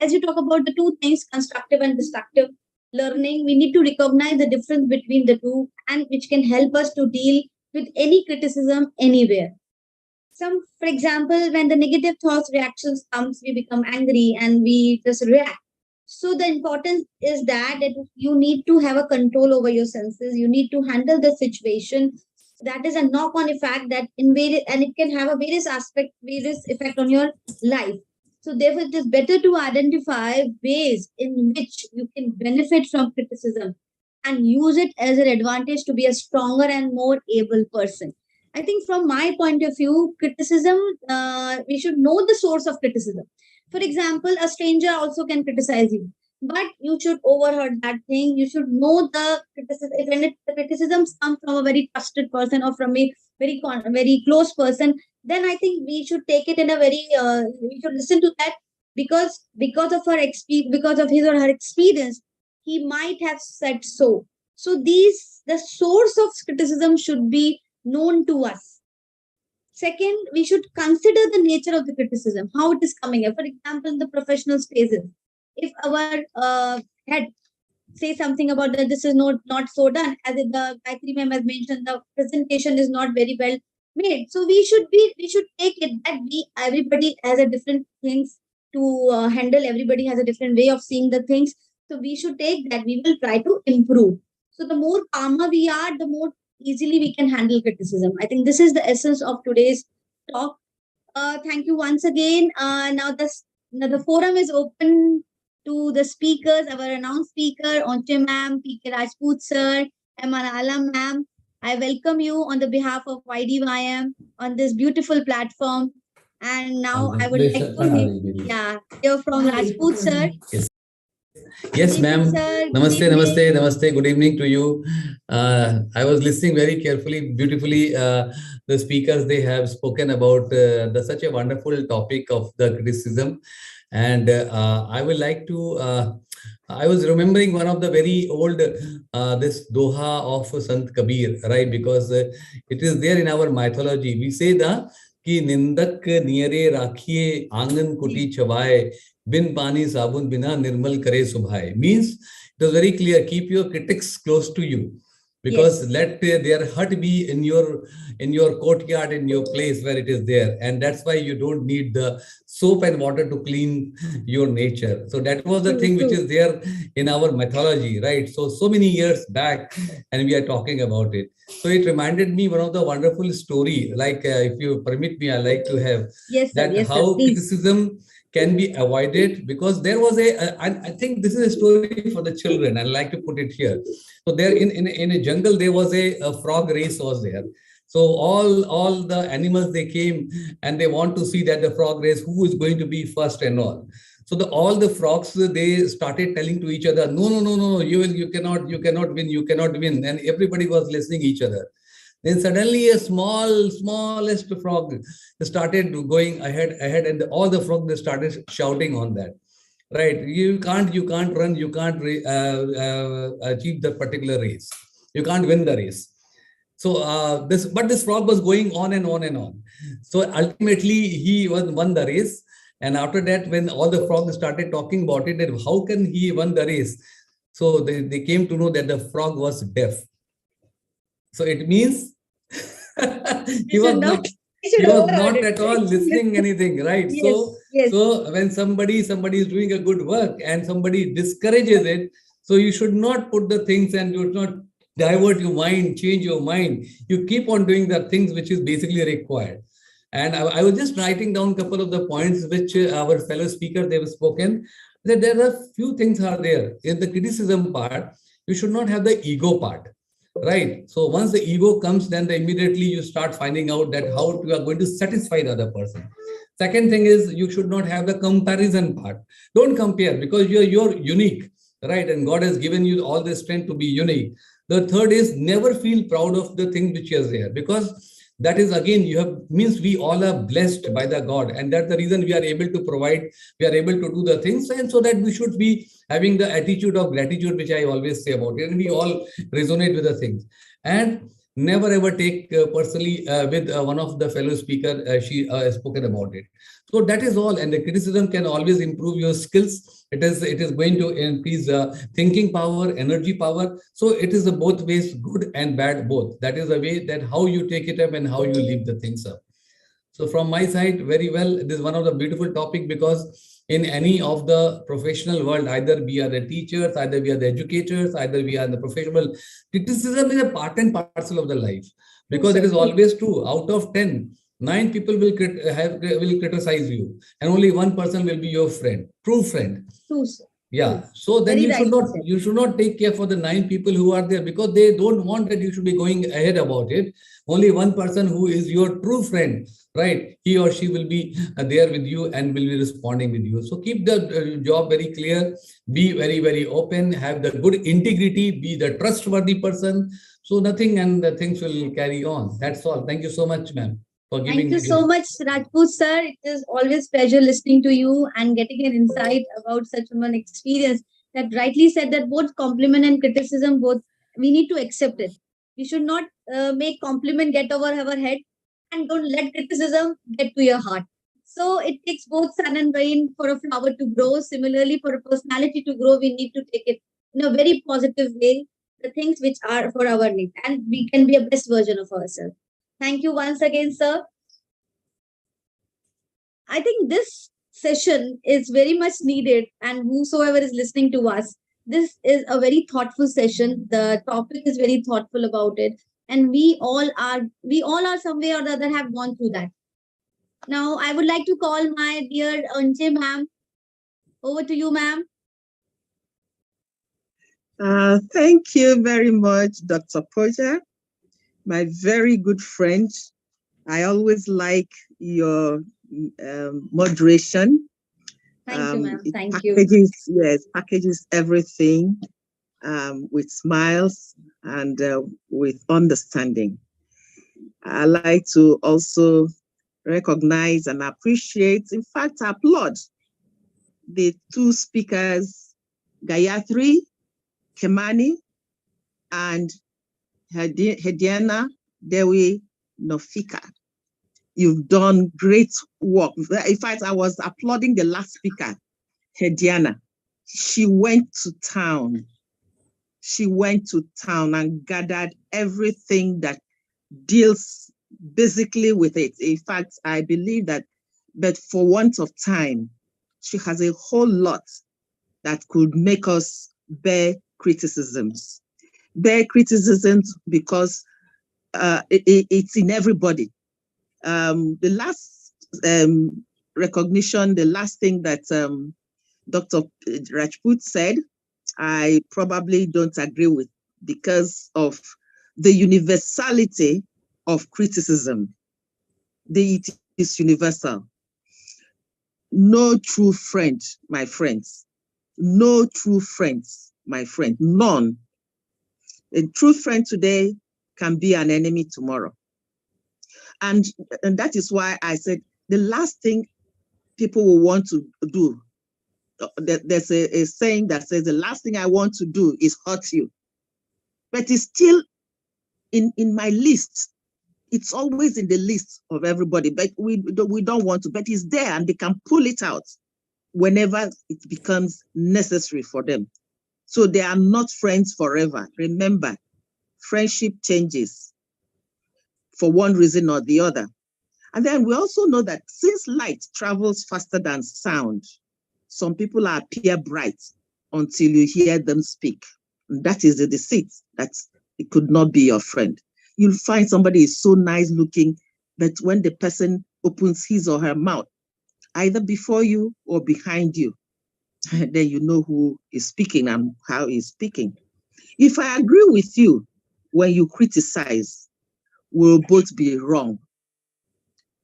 As you talk about the two things, constructive and destructive learning, we need to recognize the difference between the two, and which can help us to deal with any criticism anywhere. Some, for example, when the negative thoughts reactions comes, we become angry and we just react. So the importance is that you need to have a control over your senses. You need to handle the situation. That is a knock-on effect that in various, and it can have a various effect on your life. So therefore, it is better to identify ways in which you can benefit from criticism and use it as an advantage to be a stronger and more able person. I think from my point of view, criticism, we should know the source of criticism. For example, a stranger also can criticize you, but you should overheard that thing. You should know the criticism. If the criticisms come from a very trusted person or from a very close person, then I think we should take it in a we should listen to that, because of because of his or her experience, he might have said so. So the source of criticism should be known to us. Second, we should consider the nature of the criticism, how it is coming up. For example, in the professional spaces, if our head say something about that this is not so done, as the Gayatri ma'am has mentioned, the presentation is not very well made. So we should take it that everybody has a different things to handle. Everybody has a different way of seeing the things. So we should take that. We will try to improve. So the more calmer we are, the more easily we can handle criticism. I think this is the essence of today's talk. Thank you once again. Now now the forum is open to the speakers, our announced speaker, Onche ma'am, PK Rajput sir, Alam ma'am. I welcome you on the behalf of YDYM on this beautiful platform. And now I would like to hear from Rajput sir. Yes, ma'am. Sir. Namaste, namaste, namaste. Good evening to you. I was listening very carefully, beautifully. The speakers, they have spoken about such a wonderful topic of the criticism. And I would like to, I was remembering one of the very old, this Doha of Sant Kabir, right? Because it is there in our mythology. We say the कि निंदक नियरे राखिए आंगन कुटी चबाए बिन पानी साबुन बिना निर्मल करे सुभाए. Means it was very clear, keep your critics close to you, because let their hut be in your courtyard, in your place where it is there, and that's why you don't need the soap and water to clean your nature. So that was the thing which is there in our mythology, right? So many years back, and we are talking about it. So it reminded me one of the wonderful story, like if you permit me, I like to have how criticism can be avoided, because there was I think this is a story for the children. I like to put it here. So there in a jungle, there was a frog race was there. So all the animals, they came and they want to see that the frog race, who is going to be first and all. So all the frogs, they started telling to each other, no, you cannot win. And everybody was listening each other. Then suddenly a smallest frog started going ahead, and all the frogs, they started shouting on that. Right, you can't run, you can't achieve that particular race, you can't win the race. So this frog was going on and on and on. So ultimately he won the race. And after that, when all the frogs started talking about it, that how can he won the race? So they came to know that the frog was deaf. So it means he was not at all listening anything, right? So when somebody is doing a good work and somebody discourages it, so you should not put the things and you should not divert your mind, change your mind. You keep on doing the things which is basically required. And I was just writing down a couple of the points which our fellow speakers, they have spoken, that there are few things are there. In the criticism part, you should not have the ego part. Right. So once the ego comes, then immediately you start finding out that how you are going to satisfy the other person. Second thing is, you should not have the comparison part. Don't compare, because you're unique, right? And God has given you all the strength to be unique. The third is, never feel proud of the thing which is there, because that is again, means we all are blessed by the God, and that's the reason we are able to provide, we are able to do the things. And so that we should be having the attitude of gratitude, which I always say about it, and we all resonate with the things. And never ever take personally with one of the fellow speaker, she spoken about it. So that is all. And the criticism can always improve your skills. It is going to increase thinking power, energy power. So it is both ways, good and bad both. That is the way that how you take it up and how you leave the things up. So from my side, very well, this is one of the beautiful topic, because in any of the professional world, either we are the teachers, either we are the educators, either we are the professional, criticism is a part and parcel of the life, because it is always true. Out of 10, 9 people will criticize you, and only one person will be your friend, true friend. True. Yeah. So then you should not take care for the 9 people who are there, because they don't want that you should be going ahead about it. Only one person who is your true friend, right? He or she will be there with you and will be responding with you. So keep the job very clear, be very, very open, have the good integrity, be the trustworthy person. So nothing, and the things will carry on. That's all. Thank you so much, ma'am. Thank you so much, Rajput sir. It is always pleasure listening to you and getting an insight about such an experience that rightly said that both compliment and criticism, both we need to accept it. We should not make compliment get over our head, and don't let criticism get to your heart. So it takes both sun and rain for a flower to grow. Similarly, for a personality to grow, we need to take it in a very positive way, the things which are for our need, and we can be a best version of ourselves. Thank you once again, sir. I think this session is very much needed, and whosoever is listening to us, this is a very thoughtful session. The topic is very thoughtful about it, and we all are some way or the other have gone through that. Now, I would like to call my dear Anche ma'am Over to you, ma'am. Thank you very much, Dr. Poja, my very good friend. I always like your moderation. Thank you, ma'am. It Thank you. packages everything with smiles and with understanding. I like to also recognize and appreciate, in fact, applaud the two speakers, Gayatri Kemani and Hediana Dewi Nofika. You've done great work. In fact, I was applauding the last speaker, Hediana. She went to town. She went to town and gathered everything that deals basically with it. In fact, I believe that, but for want of time, she has a whole lot that could make us bear criticisms. Bear criticisms because it's in everybody. The last recognition, the last thing that Dr. Rajput said, I probably don't agree with because of the universality of criticism. It is universal. No true friend, my friends. No true friends, my friend. None. A true friend today can be an enemy tomorrow. And that is why I said the last thing people will want to do, there's a saying that says the last thing I want to do is hurt you. But it's still in my list. It's always in the list of everybody, but we don't want to, but it's there and they can pull it out whenever it becomes necessary for them. So they are not friends forever. Remember, friendship changes for one reason or the other. And then we also know that since light travels faster than sound, some people appear bright until you hear them speak. And that is the deceit, that it could not be your friend. You'll find somebody is so nice looking, but when the person opens his or her mouth, either before you or behind you, then you know who is speaking and how he's speaking. If I agree with you when you criticize, we'll both be wrong.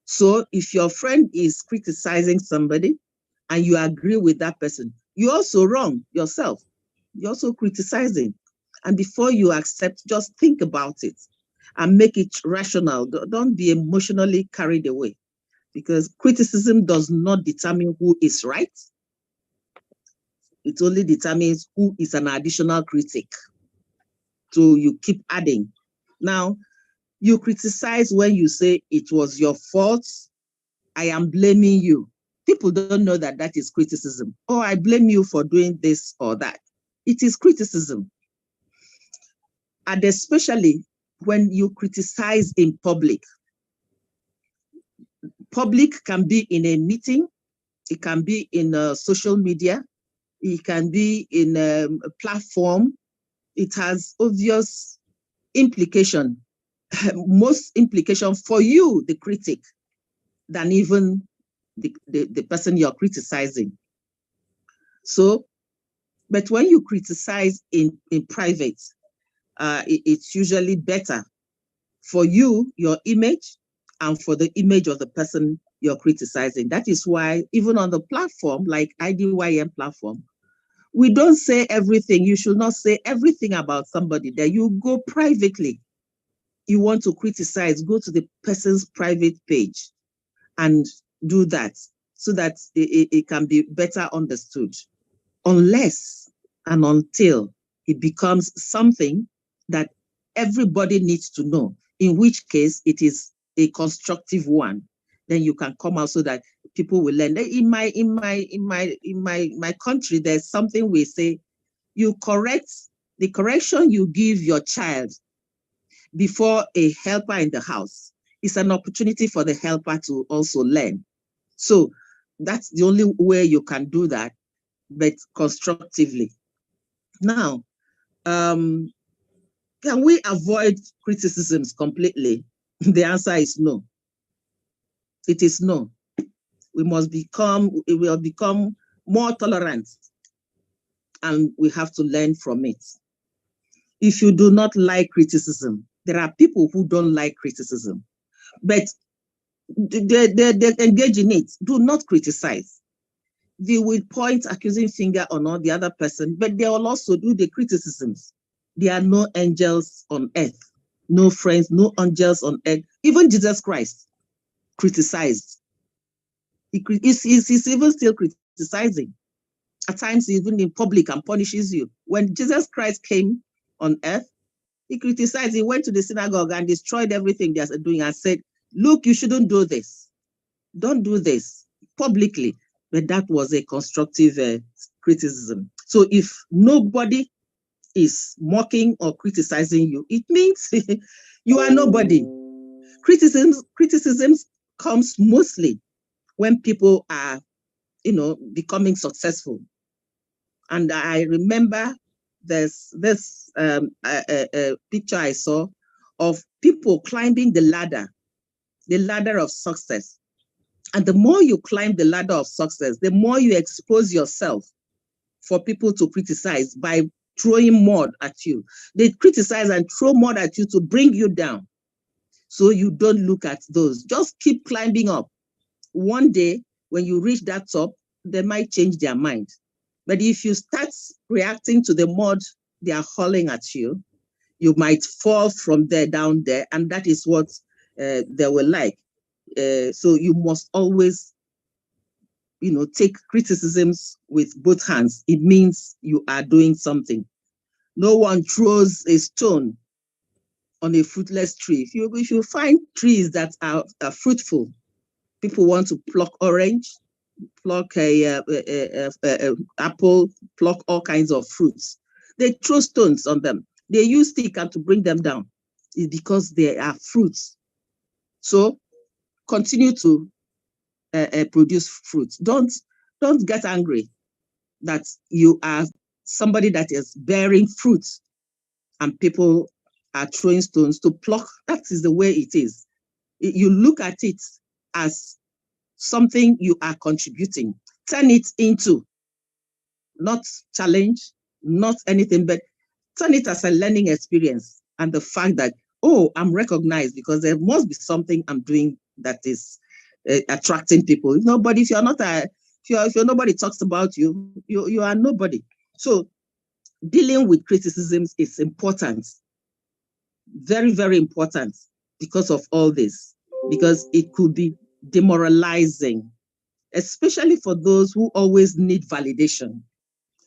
So if your friend is criticizing somebody and you agree with that person, you're also wrong yourself. You're also criticizing. And before you accept, just think about it and make it rational. Don't be emotionally carried away, because criticism does not determine who is right. It only determines who is an additional critic. So you keep adding. Now, you criticize when you say it was your fault, I am blaming you. People don't know that that is criticism. Oh, I blame you for doing this or that. It is criticism. And especially when you criticize in public. Public can be in a meeting, it can be in social media, it can be in a platform. It has obvious implication, most implication for you, the critic, than even the person you're criticizing. So, but when you criticize in private, it's usually better for you, your image, and for the image of the person you're criticizing. That is why even on the platform, like IDYM platform, we don't say everything. You should not say everything about somebody there. You go privately. You want to criticize, go to the person's private page and do that so that it can be better understood. Unless and until it becomes something that everybody needs to know, in which case it is a constructive one, then you can come out so that people will learn. In my country, there's something we say, you correct, the correction you give your child before a helper in the house is an opportunity for the helper to also learn. So that's the only way you can do that, but constructively. Now, can we avoid criticisms completely? The answer is no. It is no. We will become more tolerant, and we have to learn from it. If you do not like criticism, there are people who don't like criticism, but they engage in it. Do not criticize. They will point accusing finger on all the other person, but they will also do the criticisms. There are no angels on earth, no friends, no angels on earth. Even Jesus Christ criticized. He's even still criticizing. At times, even in public, and punishes you. When Jesus Christ came on earth, he criticized. He went to the synagogue and destroyed everything they're doing and said, look, you shouldn't do this. Don't do this publicly. But that was a constructive criticism. So if nobody is mocking or criticizing you, it means you are nobody. Criticisms comes mostly when people are, becoming successful. And I remember there's this picture I saw of people climbing the ladder of success. And the more you climb the ladder of success, the more you expose yourself for people to criticize by throwing mud at you. They criticize and throw mud at you to bring you down. So you don't look at those. Just keep climbing up. One day, when you reach that top, they might change their mind. But if you start reacting to the mud they are hurling at you, you might fall from there down there, and that is what they will like. So you must always, take criticisms with both hands. It means you are doing something. No one throws a stone on a fruitless tree. If you find trees that are fruitful, people want to pluck orange, pluck a apple, pluck all kinds of fruits. They throw stones on them. They use stick and to bring them down. It's because they are fruits. So continue to produce fruits. Don't get angry that you are somebody that is bearing fruits and people are throwing stones to pluck. That is the way it is. You look at it as something you are contributing. Turn it into not challenge, not anything, but turn it as a learning experience. And the fact that, oh, I'm recognized because there must be something I'm doing that is attracting people. If you're not if you're nobody talks about you, you are nobody. So dealing with criticisms is important. Very, very important because of all this, because it could be demoralizing, especially for those who always need validation.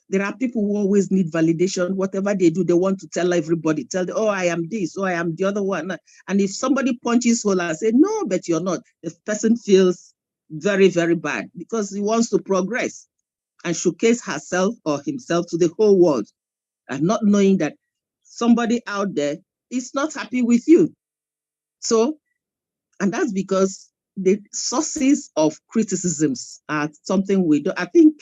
There are people who always need validation. Whatever they do, they want to tell everybody, oh, I am this, oh, I am the other one. And if somebody punches hole and say, no, but you're not, the person feels very, very bad because he wants to progress and showcase herself or himself to the whole world, and not knowing that somebody out there is not happy with you. So, and that's because the sources of criticisms are something we do. I think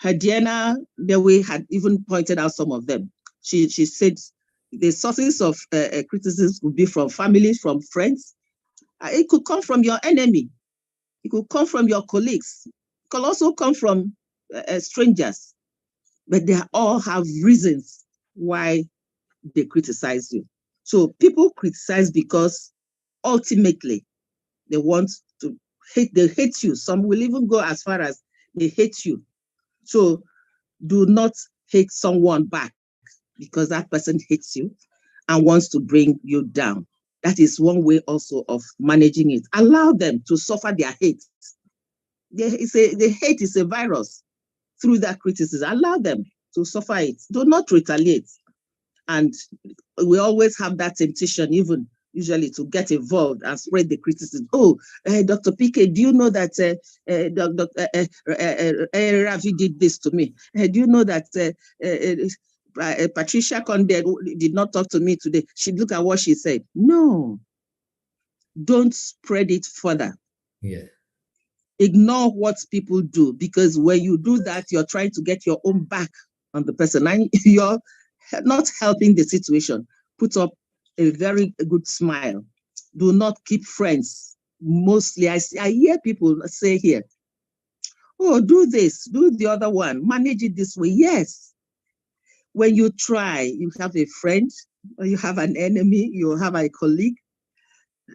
Hadiana Dewe had even pointed out some of them. She said the sources of criticism could be from families, from friends. It could come from your enemy. It could come from your colleagues. It could also come from strangers. But they all have reasons why they criticize you. So people criticize because ultimately they want to hate. They hate you. Some will even go as far as they hate you. So do not hate someone back because that person hates you and wants to bring you down. That is one way also of managing it. Allow them to suffer their hate. The hate is a virus. Through that criticism, allow them to suffer it. Do not retaliate. And we always have that temptation, even usually, to get involved and spread the criticism. Oh, Dr. PK, do you know that Ravi did this to me? Do you know that Patricia Conde did not talk to me today? Look at what she said. No, don't spread it further. Yeah. Ignore what people do, because when you do that, you're trying to get your own back on the person and you're not helping the situation. Put up a very good smile. Do not keep friends. Mostly, I hear people say here, Oh, do this, do the other one, manage it this way. Yes. When you try, you have a friend, or you have an enemy, you have a colleague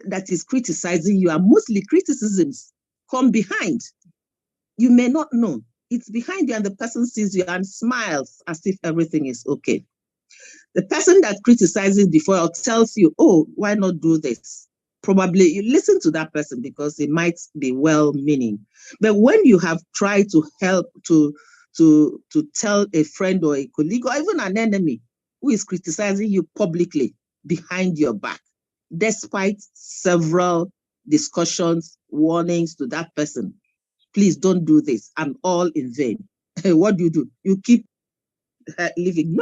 that is criticizing you, and mostly criticisms come behind. You may not know. It's behind you, and the person sees you and smiles as if everything is okay. The person that criticizes before or tells you, oh, why not do this? Probably you listen to that person because it might be well-meaning. But when you have tried to help to tell a friend or a colleague or even an enemy who is criticizing you publicly behind your back, despite several discussions, warnings to that person, please don't do this, and all in vain. What do? You keep living.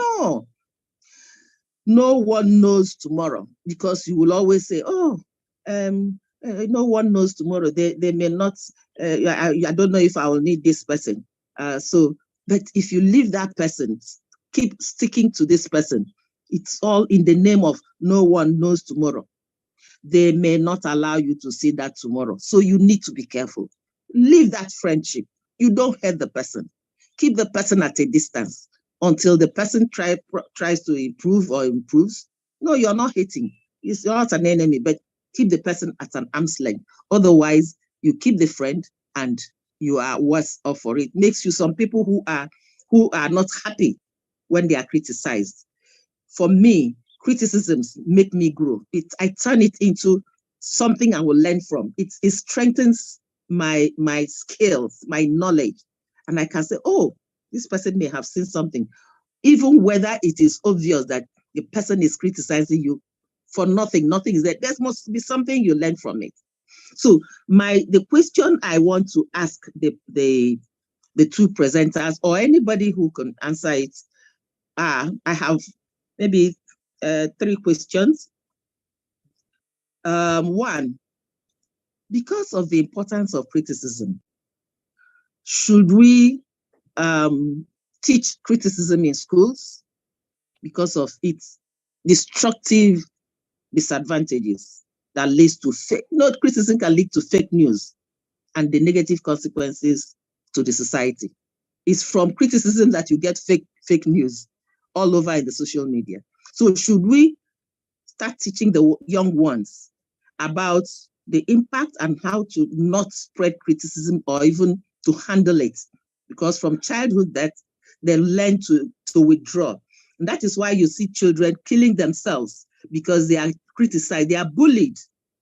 No one knows tomorrow, because you will always say, oh, no one knows tomorrow. They may not, I don't know if I will need this person. But if you leave that person, keep sticking to this person, it's all in the name of no one knows tomorrow. They may not allow you to see that tomorrow. So you need to be careful. Leave that friendship. You don't hurt the person. Keep the person at a distance until the person tries to improve or improves. No, you're not hating. You're not an enemy, but keep the person at an arm's length. Otherwise, you keep the friend and you are worse off for it. Makes you some people who are not happy when they are criticized. For me, criticisms make me grow. I turn it into something I will learn from. It strengthens my skills, my knowledge. And I can say, oh, this person may have seen something, even whether it is obvious that the person is criticizing you for nothing. Nothing is there. There must be something you learn from it. So the question I want to ask the two presenters or anybody who can answer it, I have maybe 3 questions. One, because of the importance of criticism, should we teach criticism in schools because of its destructive disadvantages that leads to fake? No, criticism can lead to fake news and the negative consequences to the society. It's from criticism that you get fake news all over in the social media. So should we start teaching the young ones about the impact and how to not spread criticism or even to handle it? Because from childhood, that they learn to withdraw. And that is why you see children killing themselves, because they are criticized, they are bullied.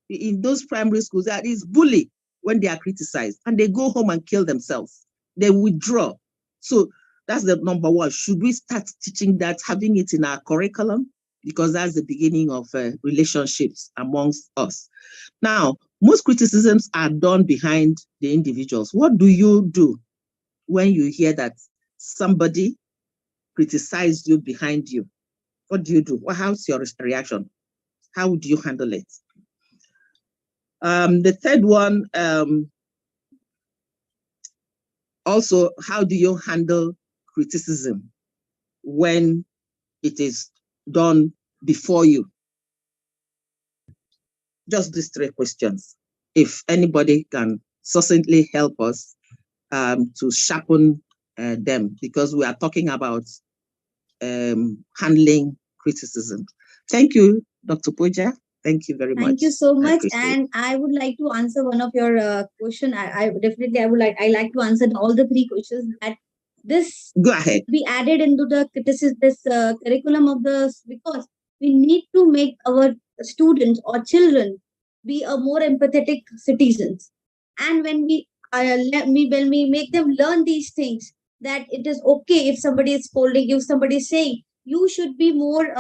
In those primary schools, that is bully when they are criticized, and they go home and kill themselves. They withdraw. So that's the number one. Should we start teaching that, having it in our curriculum? Because that's the beginning of relationships amongst us. Now, most criticisms are done behind the individuals. What do you do when you hear that somebody criticized you behind you? What do you do? How's your reaction? How do you handle it? The third one, also, how do you handle criticism when it is done before you? Just these 3 questions. If anybody can succinctly help us to sharpen them, because we are talking about handling criticism. Thank you, Dr. Pooja. Thank you very much. Thank you so much. And I would like to answer one of your question. I like to answer all the 3 questions that this go ahead be added into the curriculum of the, because we need to make our students or children be a more empathetic citizens. And when when we make them learn these things, that it is okay if somebody is scolding you, if somebody is saying, you should be more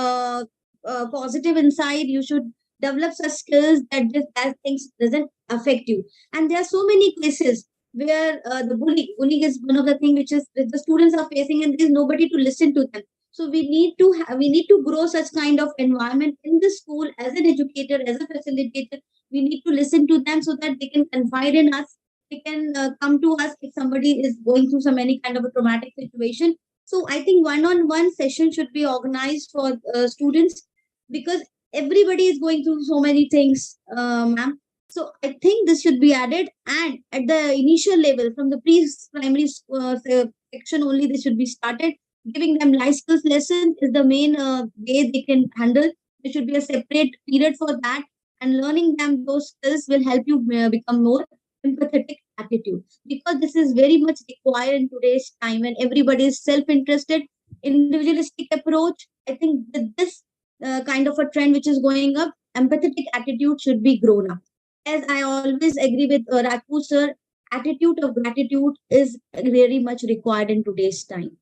positive inside. You should develop such skills that this as things doesn't affect you. And there are so many cases where the bullying is one of the things which the students are facing, and there's nobody to listen to them. So we need to we need to grow such kind of environment in the school. As an educator, as a facilitator, we need to listen to them so that they can confide in us. They can come to us if somebody is going through some any kind of a traumatic situation. So I think one-on-one session should be organized for students, because everybody is going through so many things, ma'am. So I think this should be added, and at the initial level, from the pre-primary section only, this should be started. Giving them life skills lesson is the main way they can handle. There should be a separate period for that, and learning them those skills will help you become more empathetic attitude, because this is very much required in today's time when everybody is self-interested, individualistic approach. I think with this kind of a trend which is going up, empathetic attitude should be grown up. As I always agree with Rajput sir, attitude of gratitude is very much required in today's time.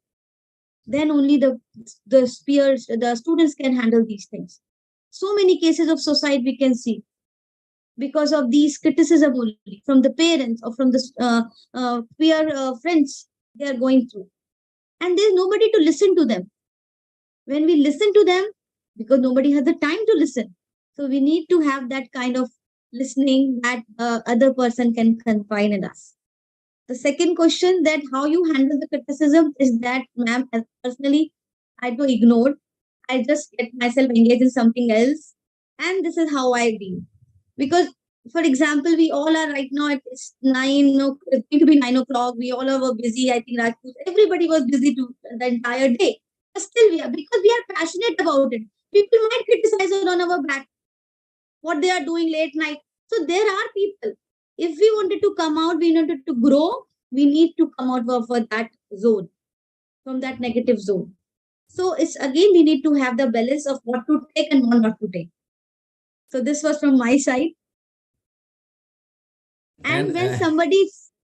Then only the peers, the students can handle these things. So many cases of suicide we can see because of these criticism only from the parents or from the peer friends they are going through, and there's nobody to listen to them. When we listen to them, because nobody has the time to listen, so we need to have that kind of listening that other person can confine in us. The second question, that how you handle the criticism, is that, ma'am, as personally, I do ignore. I just get myself engaged in something else, and this is how I deal. Because, for example, we all are right now at it's 9, no, it's going to be 9 o'clock. We all are busy. I think Rajput, everybody was busy the entire day. But still, we are, because we are passionate about it. People might criticize it on our back, what they are doing late night. So there are people. If we wanted to come out, we wanted to grow, we need to come out for that zone, from that negative zone. So it's again, we need to have the balance of what to take and what not to take. So this was from my side. And when somebody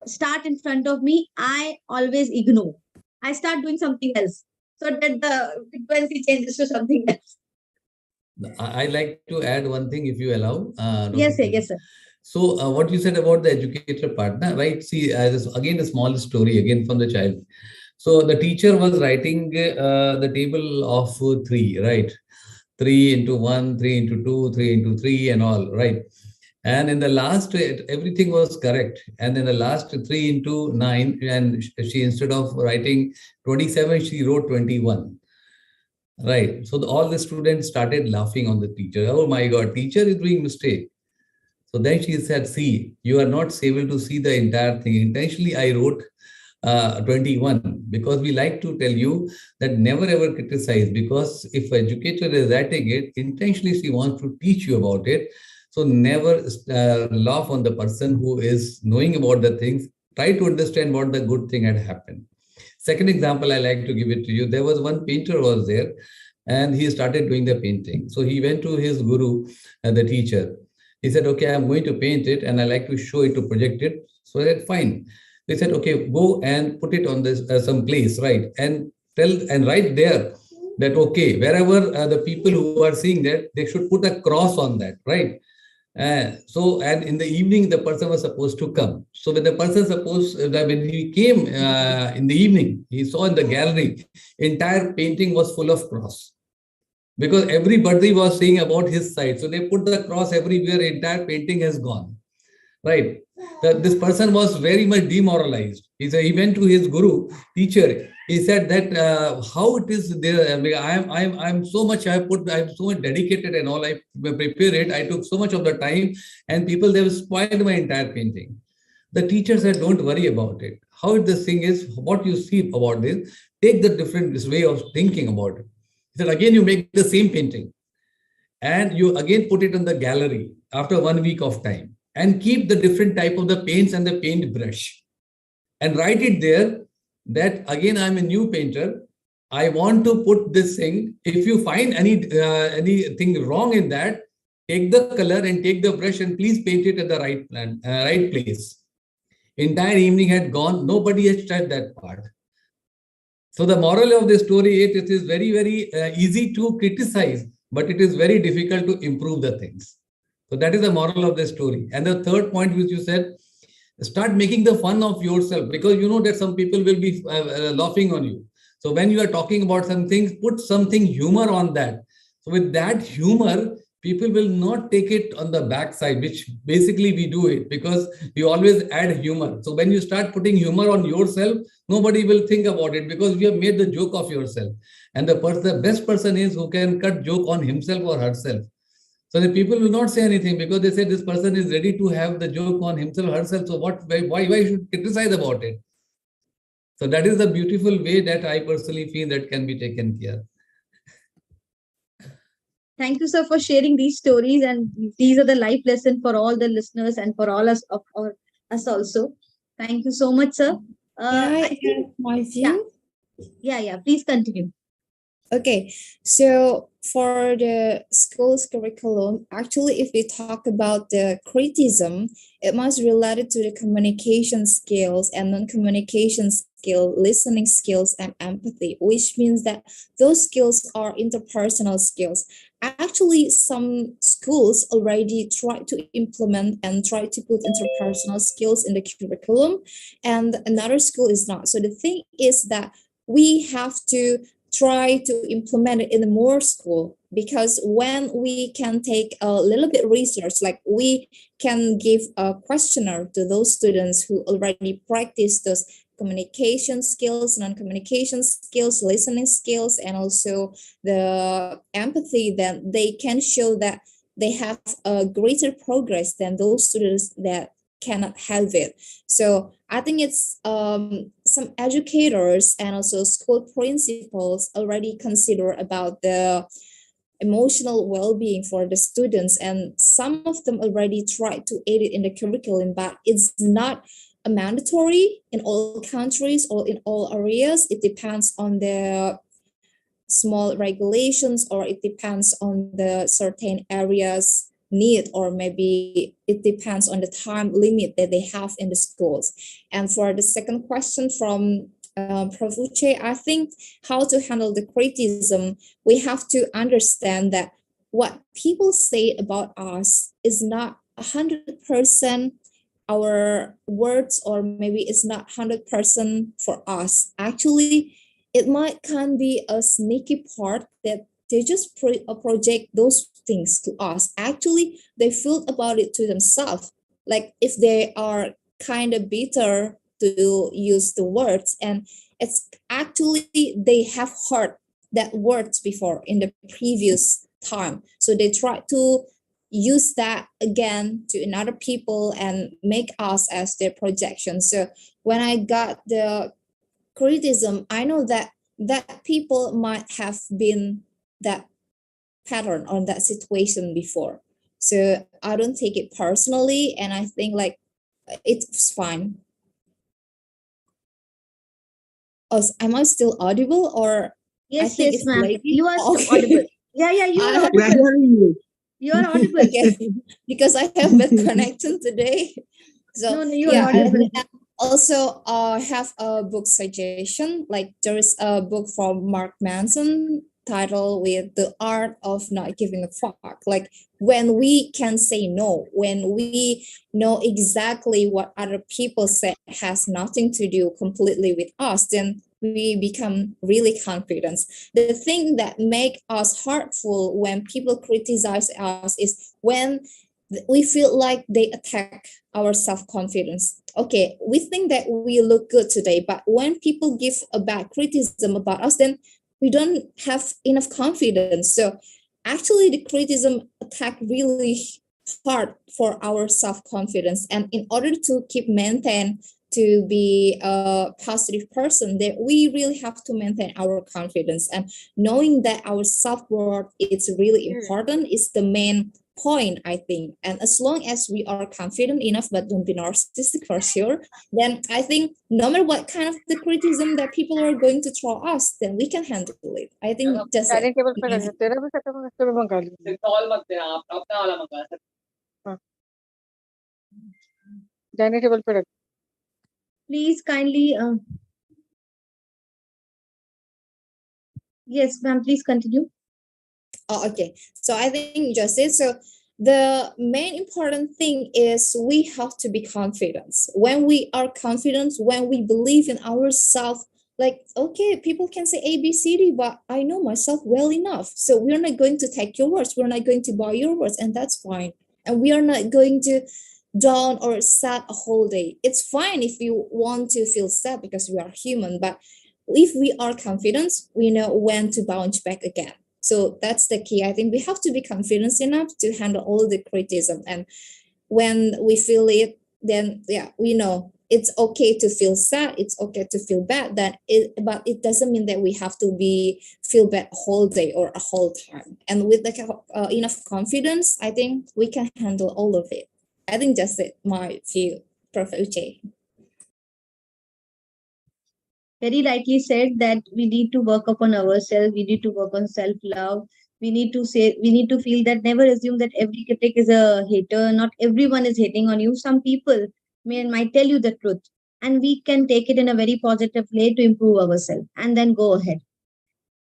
start in front of me, I always ignore. I start doing something else so that the frequency changes to something else. I like to add one thing, if you allow. Yes, sir. Yes, sir. So what you said about the educator partner, right? See, again, a small story again from the child. So the teacher was writing the table of 3, right? 3 into 1, 3 into 2, 3 into 3 and all, right? And in the last, everything was correct. And in the last 3 into 9, and she, instead of writing 27, she wrote 21. Right. So all the students started laughing on the teacher. Oh my God, teacher is doing mistake. So then she said, see, you are not able to see the entire thing. Intentionally, I wrote 21 because we like to tell you that never ever criticize, because if educator is writing it, intentionally she wants to teach you about it. So never laugh on the person who is knowing about the things. Try to understand what the good thing had happened. Second example, I like to give it to you. There was one painter was there and he started doing the painting. So he went to his guru, the teacher. He said, okay, I'm going to paint it and I like to show it, to project it. So I said, fine. They said, okay, go and put it on this some place, right? And tell and write there that, okay, wherever the people who are seeing that, they should put a cross on that, right? So, and in the evening, the person was supposed to come. So when the person supposed that when he came in the evening, he saw in the gallery, entire painting was full of cross, because everybody was saying about his side. So they put the cross everywhere. Entire painting has gone, right? This person was very much demoralized. He went to his guru, teacher. He said that how it is there. I'm so much. I'm so much dedicated and all. I prepare it. I took so much of the time, and people, they have spoiled my entire painting. The teacher said, don't worry about it. How this thing is, what you see about this, take the different way of thinking about it. He said, again, you make the same painting and you again put it in the gallery after 1 week of time, and keep the different type of the paints and the paint brush and write it there that again, I'm a new painter. I want to put this thing. If you find anything wrong in that, take the color and take the brush and please paint it at the right place. Entire evening had gone. Nobody has touched that part. So the moral of the story is, it is very, very easy to criticize, but it is very difficult to improve the things. So that is the moral of the story. And the third point which you said, start making the fun of yourself, because you know that some people will be laughing on you. So when you are talking about some things, put something humor on that. So with that humor, people will not take it on the backside, which basically we do it because we always add humor. So when you start putting humor on yourself, nobody will think about it because you have made the joke of yourself. And the best person is who can cut joke on himself or herself. So the people will not say anything because they say this person is ready to have the joke on himself, herself. So why should criticize about it? So that is the beautiful way that I personally feel that can be taken care. Thank you, sir, for sharing these stories. And these are the life lesson for all the listeners and for all us or us also. Thank you so much, sir. Can I I add think, my yeah, view? yeah. Please continue. Okay, so for the school's curriculum, actually, if we talk about the criticism, it must related to the communication skills and non-communication skill, listening skills, and empathy, which means that those skills are interpersonal skills. Actually, some schools already try to implement and try to put interpersonal skills in the curriculum, and another school is not. So the thing is that we have to try to implement it in more school, because when we can take a little bit research, like we can give a questionnaire to those students who already practice those communication skills, non-communication skills, listening skills, and also the empathy, then they can show that they have a greater progress than those students that cannot have it. So I think it's some educators and also school principals already consider about the emotional well-being for the students, and some of them already try to aid it in the curriculum, but it's not a mandatory in all countries or in all areas. It depends on the small regulations, or it depends on the certain areas need, or maybe it depends on the time limit that they have in the schools. And for the second question from Prof. Uche, I think how to handle the criticism, we have to understand that what people say about us is not 100% our words, or maybe it's not 100% for us. Actually, it might can be a sneaky part that they just project those things to us. Actually, they feel about it to themselves. Like if they are kind of bitter, to use the words, and it's actually they have heard that words before in the previous time, so they try to use that again to another people and make us as their projection. So when I got the criticism, I know that people might have been that pattern on that situation before. So I don't take it personally, and I think like it's fine. Oh, am I still audible, or I Yes, think yes, it's ma'am. lagging? You are still Okay. audible. Yeah, you are I, We are audible. hearing you. You are audible. okay, because I have bad connection today. So No, you are yeah, audible. and also have a book suggestion. Like there is a book from Mark Manson titled with The Art of Not Giving a Fuck. Like when we can say no, when we know exactly what other people say has nothing to do completely with us, then we become really confident. The thing that make us hurtful when people criticize us is when we feel like they attack our self-confidence. Okay, we think that we look good today, but when people give a bad criticism about us, then we don't have enough confidence. So actually the criticism attack really hard for our self-confidence, and in order to keep maintain to be a positive person, that we really have to maintain our confidence, and knowing that our self-worth is really important is the main point, I think. And as long as we are confident enough but don't be narcissistic for sure, then I think no matter what kind of the criticism that people are going to throw us, then we can handle it. I think that's it. Dining table पे रख दे तेरा भी खत्म है उसको भी मंगा लीजिए तौल मत देना आप अपना वाला मंगा सकते हाँ डाइनिंग टेबल पे रख Please kindly. Yes, ma'am. Please continue. Oh, okay. So I think justice. So the main important thing is we have to be confident. When we are confident, when we believe in ourselves, like, okay, people can say A, B, C, D, but I know myself well enough. So we're not going to take your words. We're not going to buy your words, and that's fine. And we are not going to down or sad a whole day. It's fine if you want to feel sad because we are human, but if we are confident, we know when to bounce back again. So that's the key. I think we have to be confident enough to handle all the criticism. And when we feel it, then yeah, we know it's okay to feel sad, it's okay to feel bad, but it doesn't mean that we have to be feel bad whole day or a whole time. And with enough confidence, I think we can handle all of it. I think that's it, my view, Prof. Uche. Very rightly said that we need to work upon ourselves, we need to work on self-love. We need to feel that never assume that every critic is a hater. Not everyone is hating on you. Some people might tell you the truth, and we can take it in a very positive way to improve ourselves and then go ahead.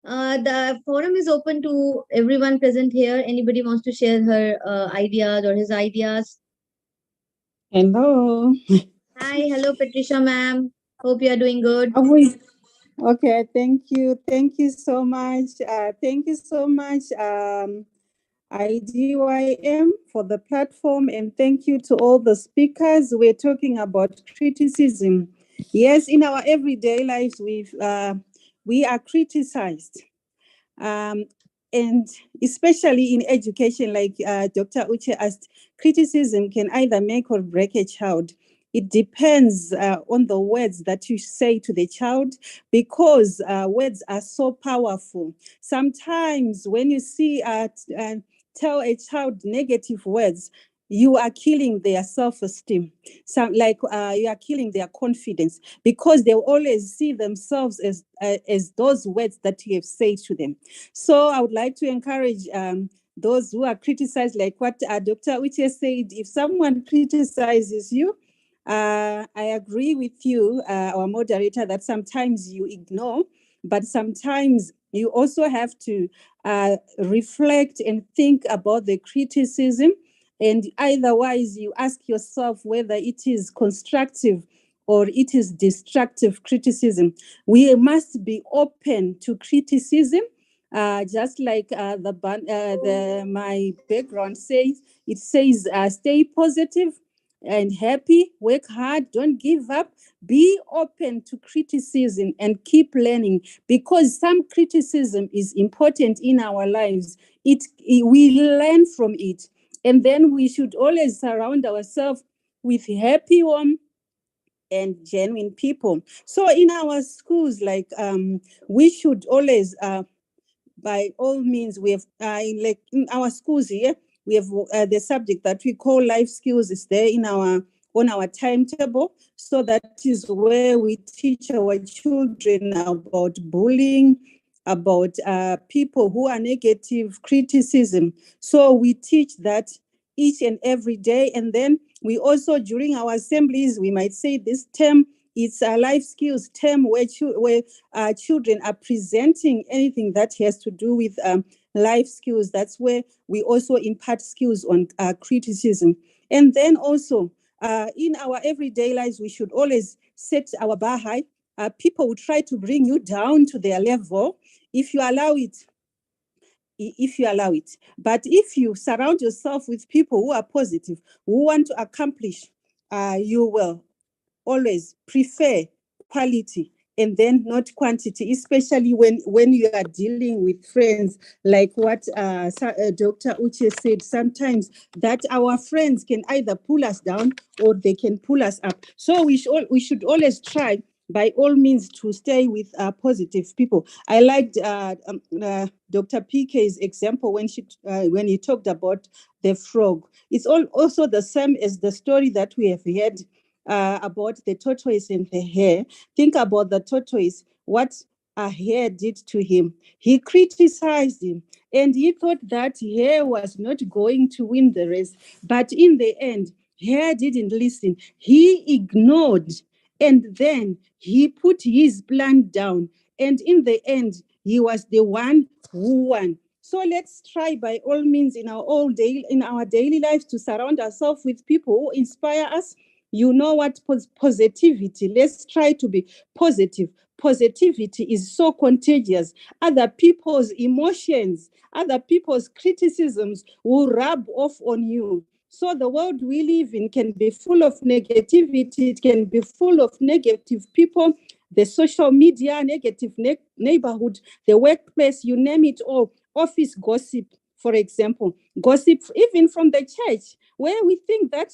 The forum is open to everyone present here. Anybody wants to share her ideas or his ideas? Hello. Hi, hello, Patricia, ma'am. Hope you are doing good. Okay, thank you. Thank you so much. Thank you so much, IDYM, for the platform, and thank you to all the speakers. We're talking about criticism. Yes, in our everyday lives, we are criticized. And especially in education, like Dr. Uche asked, criticism can either make or break a child. It depends on the words that you say to the child, because words are so powerful. Sometimes when you tell a child negative words, you are killing their self-esteem. You are killing their confidence, because they always see themselves as those words that you have said to them. So I would like to encourage those who are criticized, like what Dr. Uche said. If someone criticizes you, I agree with you, our moderator, that sometimes you ignore, but sometimes you also have to reflect and think about the criticism. And otherwise, you ask yourself whether it is constructive or it is destructive criticism. We must be open to criticism, just like my background says. It says, stay positive and happy, work hard, don't give up, be open to criticism and keep learning, because some criticism is important in our lives. We learn from it. And then we should always surround ourselves with happy, warm, and genuine people. So in our schools, we should always, by all means, we have in our schools here, we have the subject that we call life skills is there on our timetable. So that is where we teach our children about bullying, about people who are negative, criticism. So we teach that each and every day. And then we also, during our assemblies, we might say this term, it's a life skills term where children are presenting anything that has to do with life skills. That's where we also impart skills on criticism. And then also in our everyday lives, we should always set our bar high. People will try to bring you down to their level if you allow it. But if you surround yourself with people who are positive, who want to accomplish, you will always prefer quality and then not quantity, especially when you are dealing with friends, like what Dr. Uche said. Sometimes that our friends can either pull us down or they can pull us up. So we should always try, by all means, to stay with positive people. I liked Dr. PK's example when he talked about the frog. It's also the same as the story that we have heard about the tortoise and the hare. Think about the tortoise, what a hare did to him. He criticized him, and he thought that hare was not going to win the race. But in the end, hare didn't listen. He ignored, and then he put his plan down. And in the end, he was the one who won. So let's try, by all means, in our daily lives, to surround ourselves with people who inspire us. You know what? Positivity. Let's try to be positive. Positivity is so contagious. Other people's emotions, other people's criticisms will rub off on you. So the world we live in can be full of negativity. It can be full of negative people. The social media, negative neighborhood, the workplace, you name it all office gossip, for example, gossip even from the church, where we think that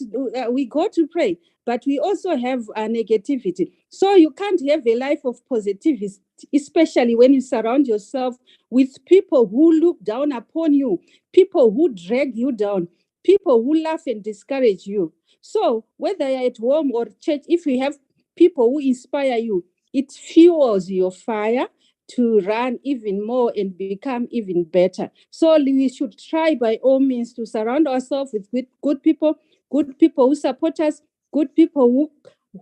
we go to pray, but we also have negativity. So you can't have a life of positivity, especially when you surround yourself with people who look down upon you, people who drag you down, people who laugh and discourage you. So whether you're at home or church, if you have people who inspire you, it fuels your fire to run even more and become even better. So we should try by all means to surround ourselves with good people who support us, good people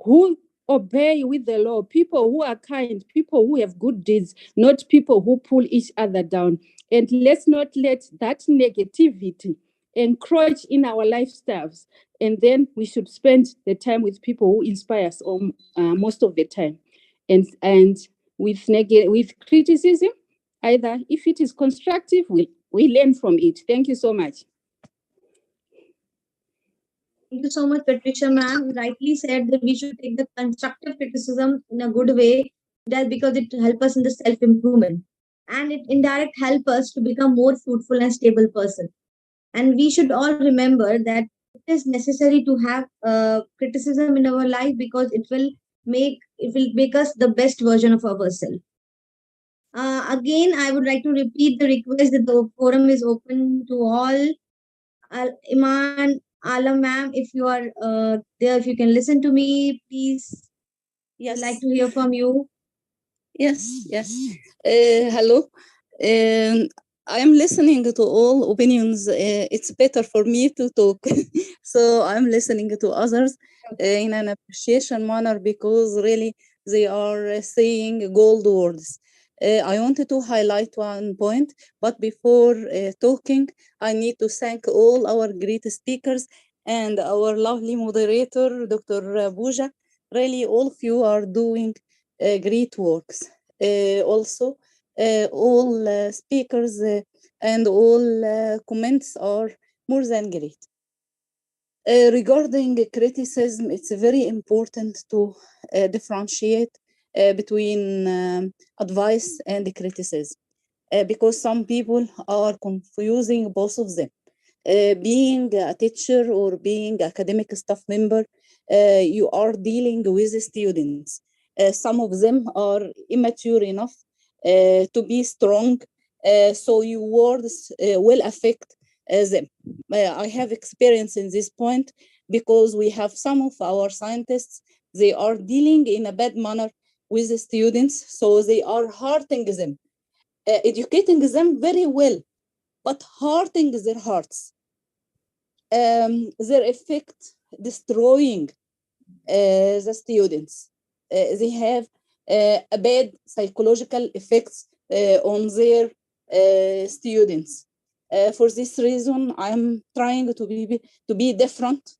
who obey with the law, people who are kind, people who have good deeds, not people who pull each other down. And let's not let that negativity encroach in our lifestyles. And then we should spend the time with people who inspire us most of the time. And with criticism, either if it is constructive, we learn from it. Thank you so much. Thank you so much, Patricia, ma'am. You rightly said that we should take the constructive criticism in a good way, that because it helps us in the self-improvement. And it indirect help us to become more fruitful and stable person. And we should all remember that it is necessary to have criticism in our life, because it will make us the best version of ourselves. Again, I would like to repeat the request that the forum is open to all. Iman, Alam, ma'am, if you are there, if you can listen to me, please. I'd like to hear from you. Yes. Hello. I am listening to all opinions. It's better for me to talk. So I'm listening to others in an appreciation manner, because really they are saying gold words. I wanted to highlight one point, but before talking, I need to thank all our great speakers and our lovely moderator, Dr. Buja. Really, all of you are doing great works. Also, all speakers and all comments are more than great. Regarding criticism, it's very important to differentiate between advice and criticism, because some people are confusing both of them. Being a teacher or being academic staff member, you are dealing with students. Some of them are immature enough to be strong, so your words will affect them. I have experience in this point, because we have some of our scientists, they are dealing in a bad manner with the students, so they are hurting them, educating them very well, but hurting their hearts. Their effect destroying the students. They have a bad psychological effects on their students. For this reason, I'm trying to be different.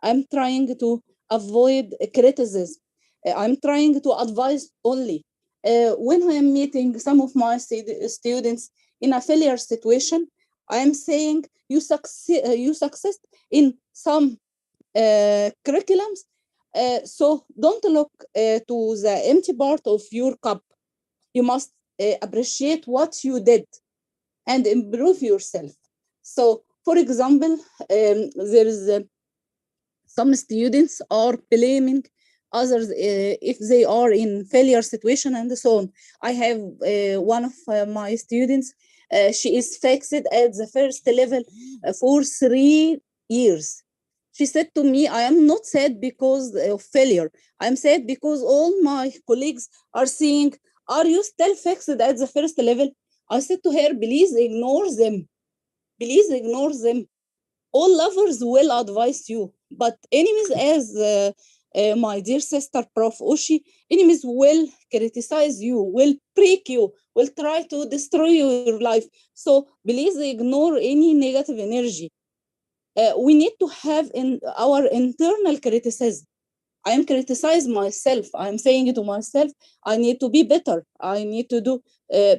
I'm trying to avoid criticism. I'm trying to advise only. When I am meeting some of my students in a failure situation, I am saying you success in some curriculums. So don't look to the empty part of your cup. You must appreciate what you did and improve yourself. So, for example, there is some students are blaming others if they are in failure situation and so on. I have one of my students, she is fixed at the first level for 3 years. She said to me, I am not sad because of failure. I'm sad because all my colleagues are saying, are you still fixed at the first level? I said to her, please ignore them. Please ignore them. All lovers will advise you, but enemies, as my dear sister Prof. Oshi, enemies will criticize you, will break you, will try to destroy your life. So please ignore any negative energy. We need to have in our internal criticism. I am criticizing myself. I'm saying to myself, I need to be better. I need to do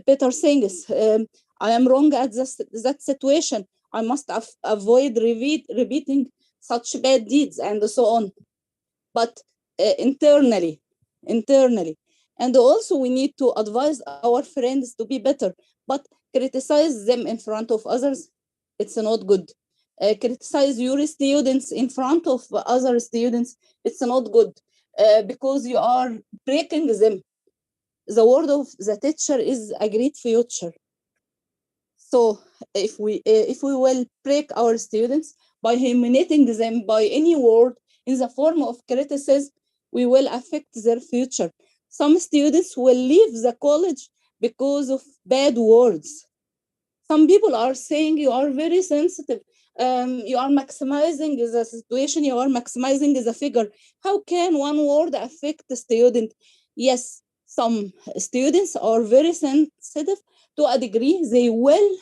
better things. I am wrong at that situation. I must avoid repeating such bad deeds and so on. But internally. And also we need to advise our friends to be better. But criticize them in front of others, it's not good. Criticize your students in front of other students, it's not good, because you are breaking them. The word of the teacher is a great future. So if we will break our students by humiliating them by any word in the form of criticism, we will affect their future. Some students will leave the college because of bad words. Some people are saying you are very sensitive. You are maximizing the situation, you are maximizing the figure. How can one word affect the student? Yes, some students are very sensitive to a degree. They will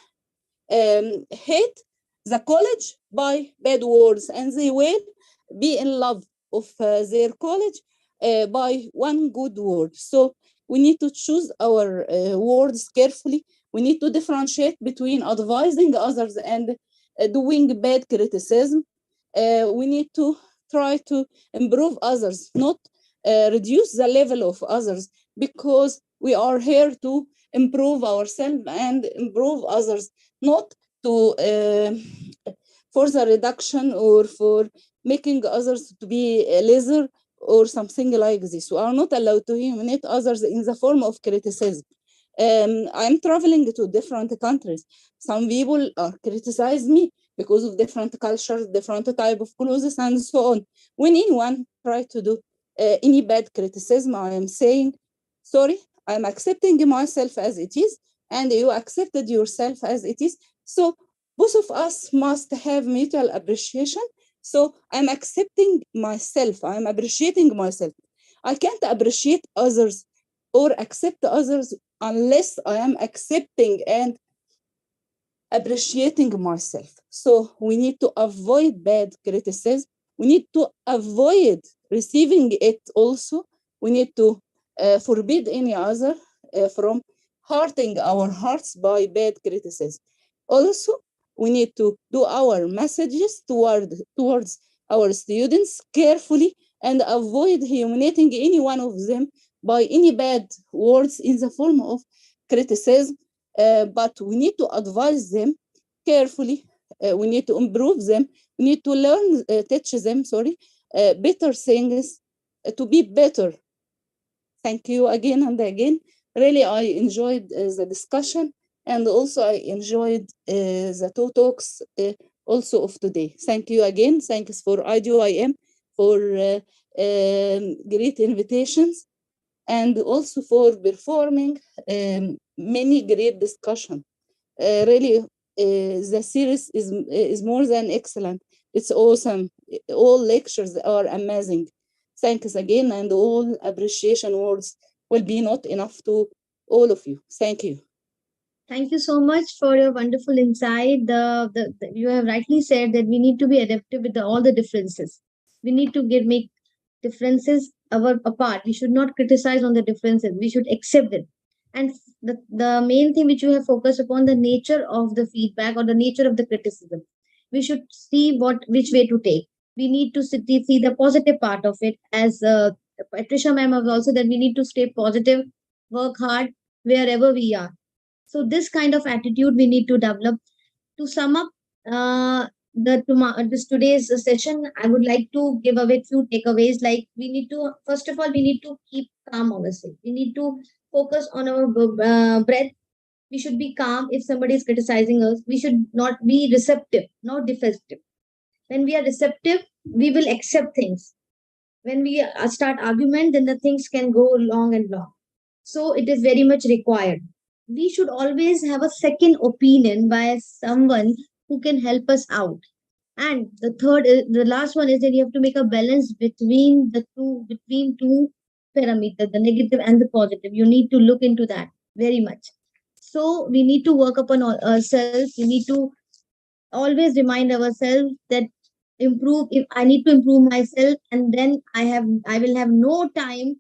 hate the college by bad words, and they will be in love of their college by one good word. So we need to choose our words carefully. We need to differentiate between advising others and doing bad criticism. We need to try to improve others, not reduce the level of others, because we are here to improve ourselves and improve others, not to for the reduction or for making others to be lazy or something like this. We are not allowed to humiliate others in the form of criticism. I'm traveling to different countries. Some people criticize me because of different cultures, different type of clothes, and so on. When anyone try to do any bad criticism, I am saying, sorry, I'm accepting myself as it is, and you accepted yourself as it is. So both of us must have mutual appreciation. So I'm accepting myself, I'm appreciating myself. I can't appreciate others or accept others unless I am accepting and appreciating myself. So we need to avoid bad criticism. We need to avoid receiving it also. We need to forbid any other from hurting our hearts by bad criticism. Also, we need to do our messages towards our students carefully and avoid humiliating any one of them by any bad words in the form of criticism. But we need to advise them carefully. We need to improve them. We need to learn, teach them, better things to be better. Thank you again and again. Really, I enjoyed the discussion, and also I enjoyed the two talks also of today. Thank you again. Thanks for IDYM for great invitations, and also for performing many great discussion. Really, the series is more than excellent. It's awesome. All lectures are amazing. Thanks again, and all appreciation words will be not enough to all of you. Thank you. Thank you so much for your wonderful insight. You have rightly said that we need to be adaptive with all the differences. We need to make differences apart. We should not criticize on the differences. We should accept them. And the main thing which you have focused upon, the nature of the feedback or the nature of the criticism. We should see which way to take. We need to see the positive part of it. As Patricia ma'am has also that we need to stay positive, work hard wherever we are. So this kind of attitude we need to develop. To sum up this today's session, I would like to give away few takeaways. Like we need to, first of all, we need to keep calm ourselves. We need to focus on our breath. We should be calm if somebody is criticizing us. We should not be receptive, not defensive. When we are receptive, we will accept things. When we start argument, then the things can go long and long. So it is very much required. We should always have a second opinion by someone who can help us out. And the last one is that you have to make a balance between two parameters, the negative and the positive. You need to look into that very much. So we need to work upon ourselves. We need to always remind ourselves that improve. If I need to improve myself, and then I will have no time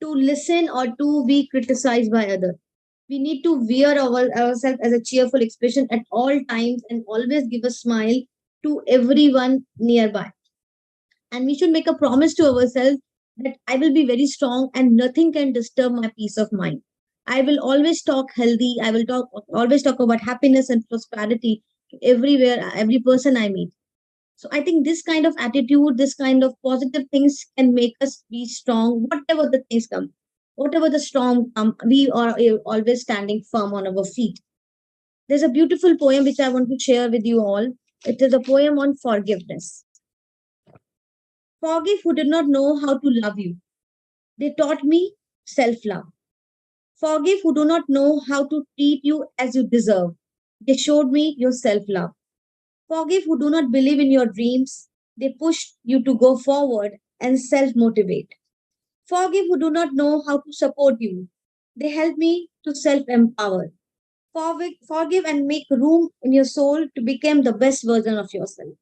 to listen or to be criticized by others. We need to wear ourselves as a cheerful expression at all times and always give a smile to everyone nearby. And we should make a promise to ourselves that I will be very strong and nothing can disturb my peace of mind. I will always talk healthy. I will always talk about happiness and prosperity to everywhere, every person I meet. So I think this kind of attitude, this kind of positive things can make us be strong, whatever the things come, whatever the storm come, we are always standing firm on our feet. There's a beautiful poem which I want to share with you all. It is a poem on forgiveness. Forgive who did not know how to love you. They taught me self-love. Forgive who do not know how to treat you as you deserve. They showed me your self-love. Forgive who do not believe in your dreams. They pushed you to go forward and self-motivate. Forgive who do not know how to support you. They help me to self-empower. Forgive and make room in your soul to become the best version of yourself.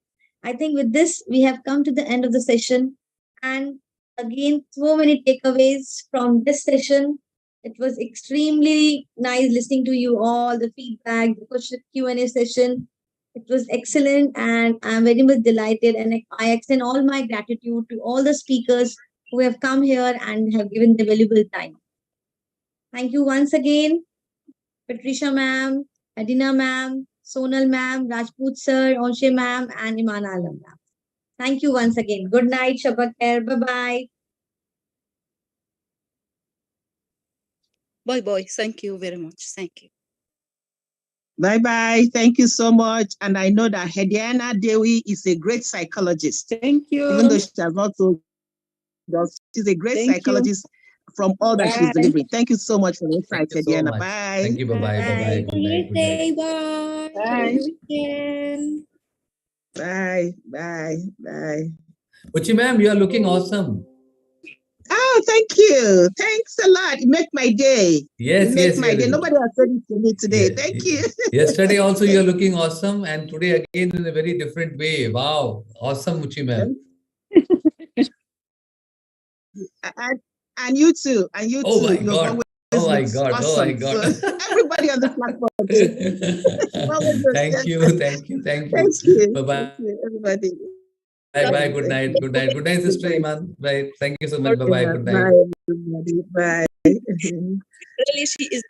I think with this, we have come to the end of the session. And again, so many takeaways from this session. It was extremely nice listening to you all, the feedback, the question Q&A session. It was excellent, and I'm very much delighted. And I extend all my gratitude to all the speakers who have come here and have given their valuable time. Thank you once again. Patricia ma'am, Adina ma'am, Sonal ma'am, Rajput sir, Onshe ma'am, and Iman Alam ma'am. Thank you once again. Good night, Shabak Khair. Bye-bye. Bye-bye. Thank you very much. Thank you. Bye-bye. Thank you so much. And I know that Hediana Dewi is a great psychologist. Thank you. Even though she has not told us, she's a great Thank you. psychologist from all that she's Bye. delivering. Thank you so much for your Thank insights, you so Hediana. much. Bye. Thank you. Bye-bye. Bye-bye. Have a Good night. great Good night. day. Bye. Bye. Have a good weekend. Bye. Bye. Bye. Uchi ma'am, you are looking awesome. Oh, thank you. Thanks a lot. You make my day. Yes, You make yes, my day. yes. Nobody has said it to me today. Yeah. Thank you. Yesterday also you are looking awesome, and today again in a very different way. Wow, awesome, Uchi ma'am. And you too. And you Oh too. my You've God. always Oh my looked God. Oh my awesome. God. So everybody on the platform. Thank you. Thank you. Thank you. Thank you. Bye-bye. Thank you, everybody. Bye bye. Thank Good night. you. Good night. Good night, Sister Good night. Iman. Bye. Thank you so much. Okay, Bye bye. Good night. bye, everybody. Bye. Really, she is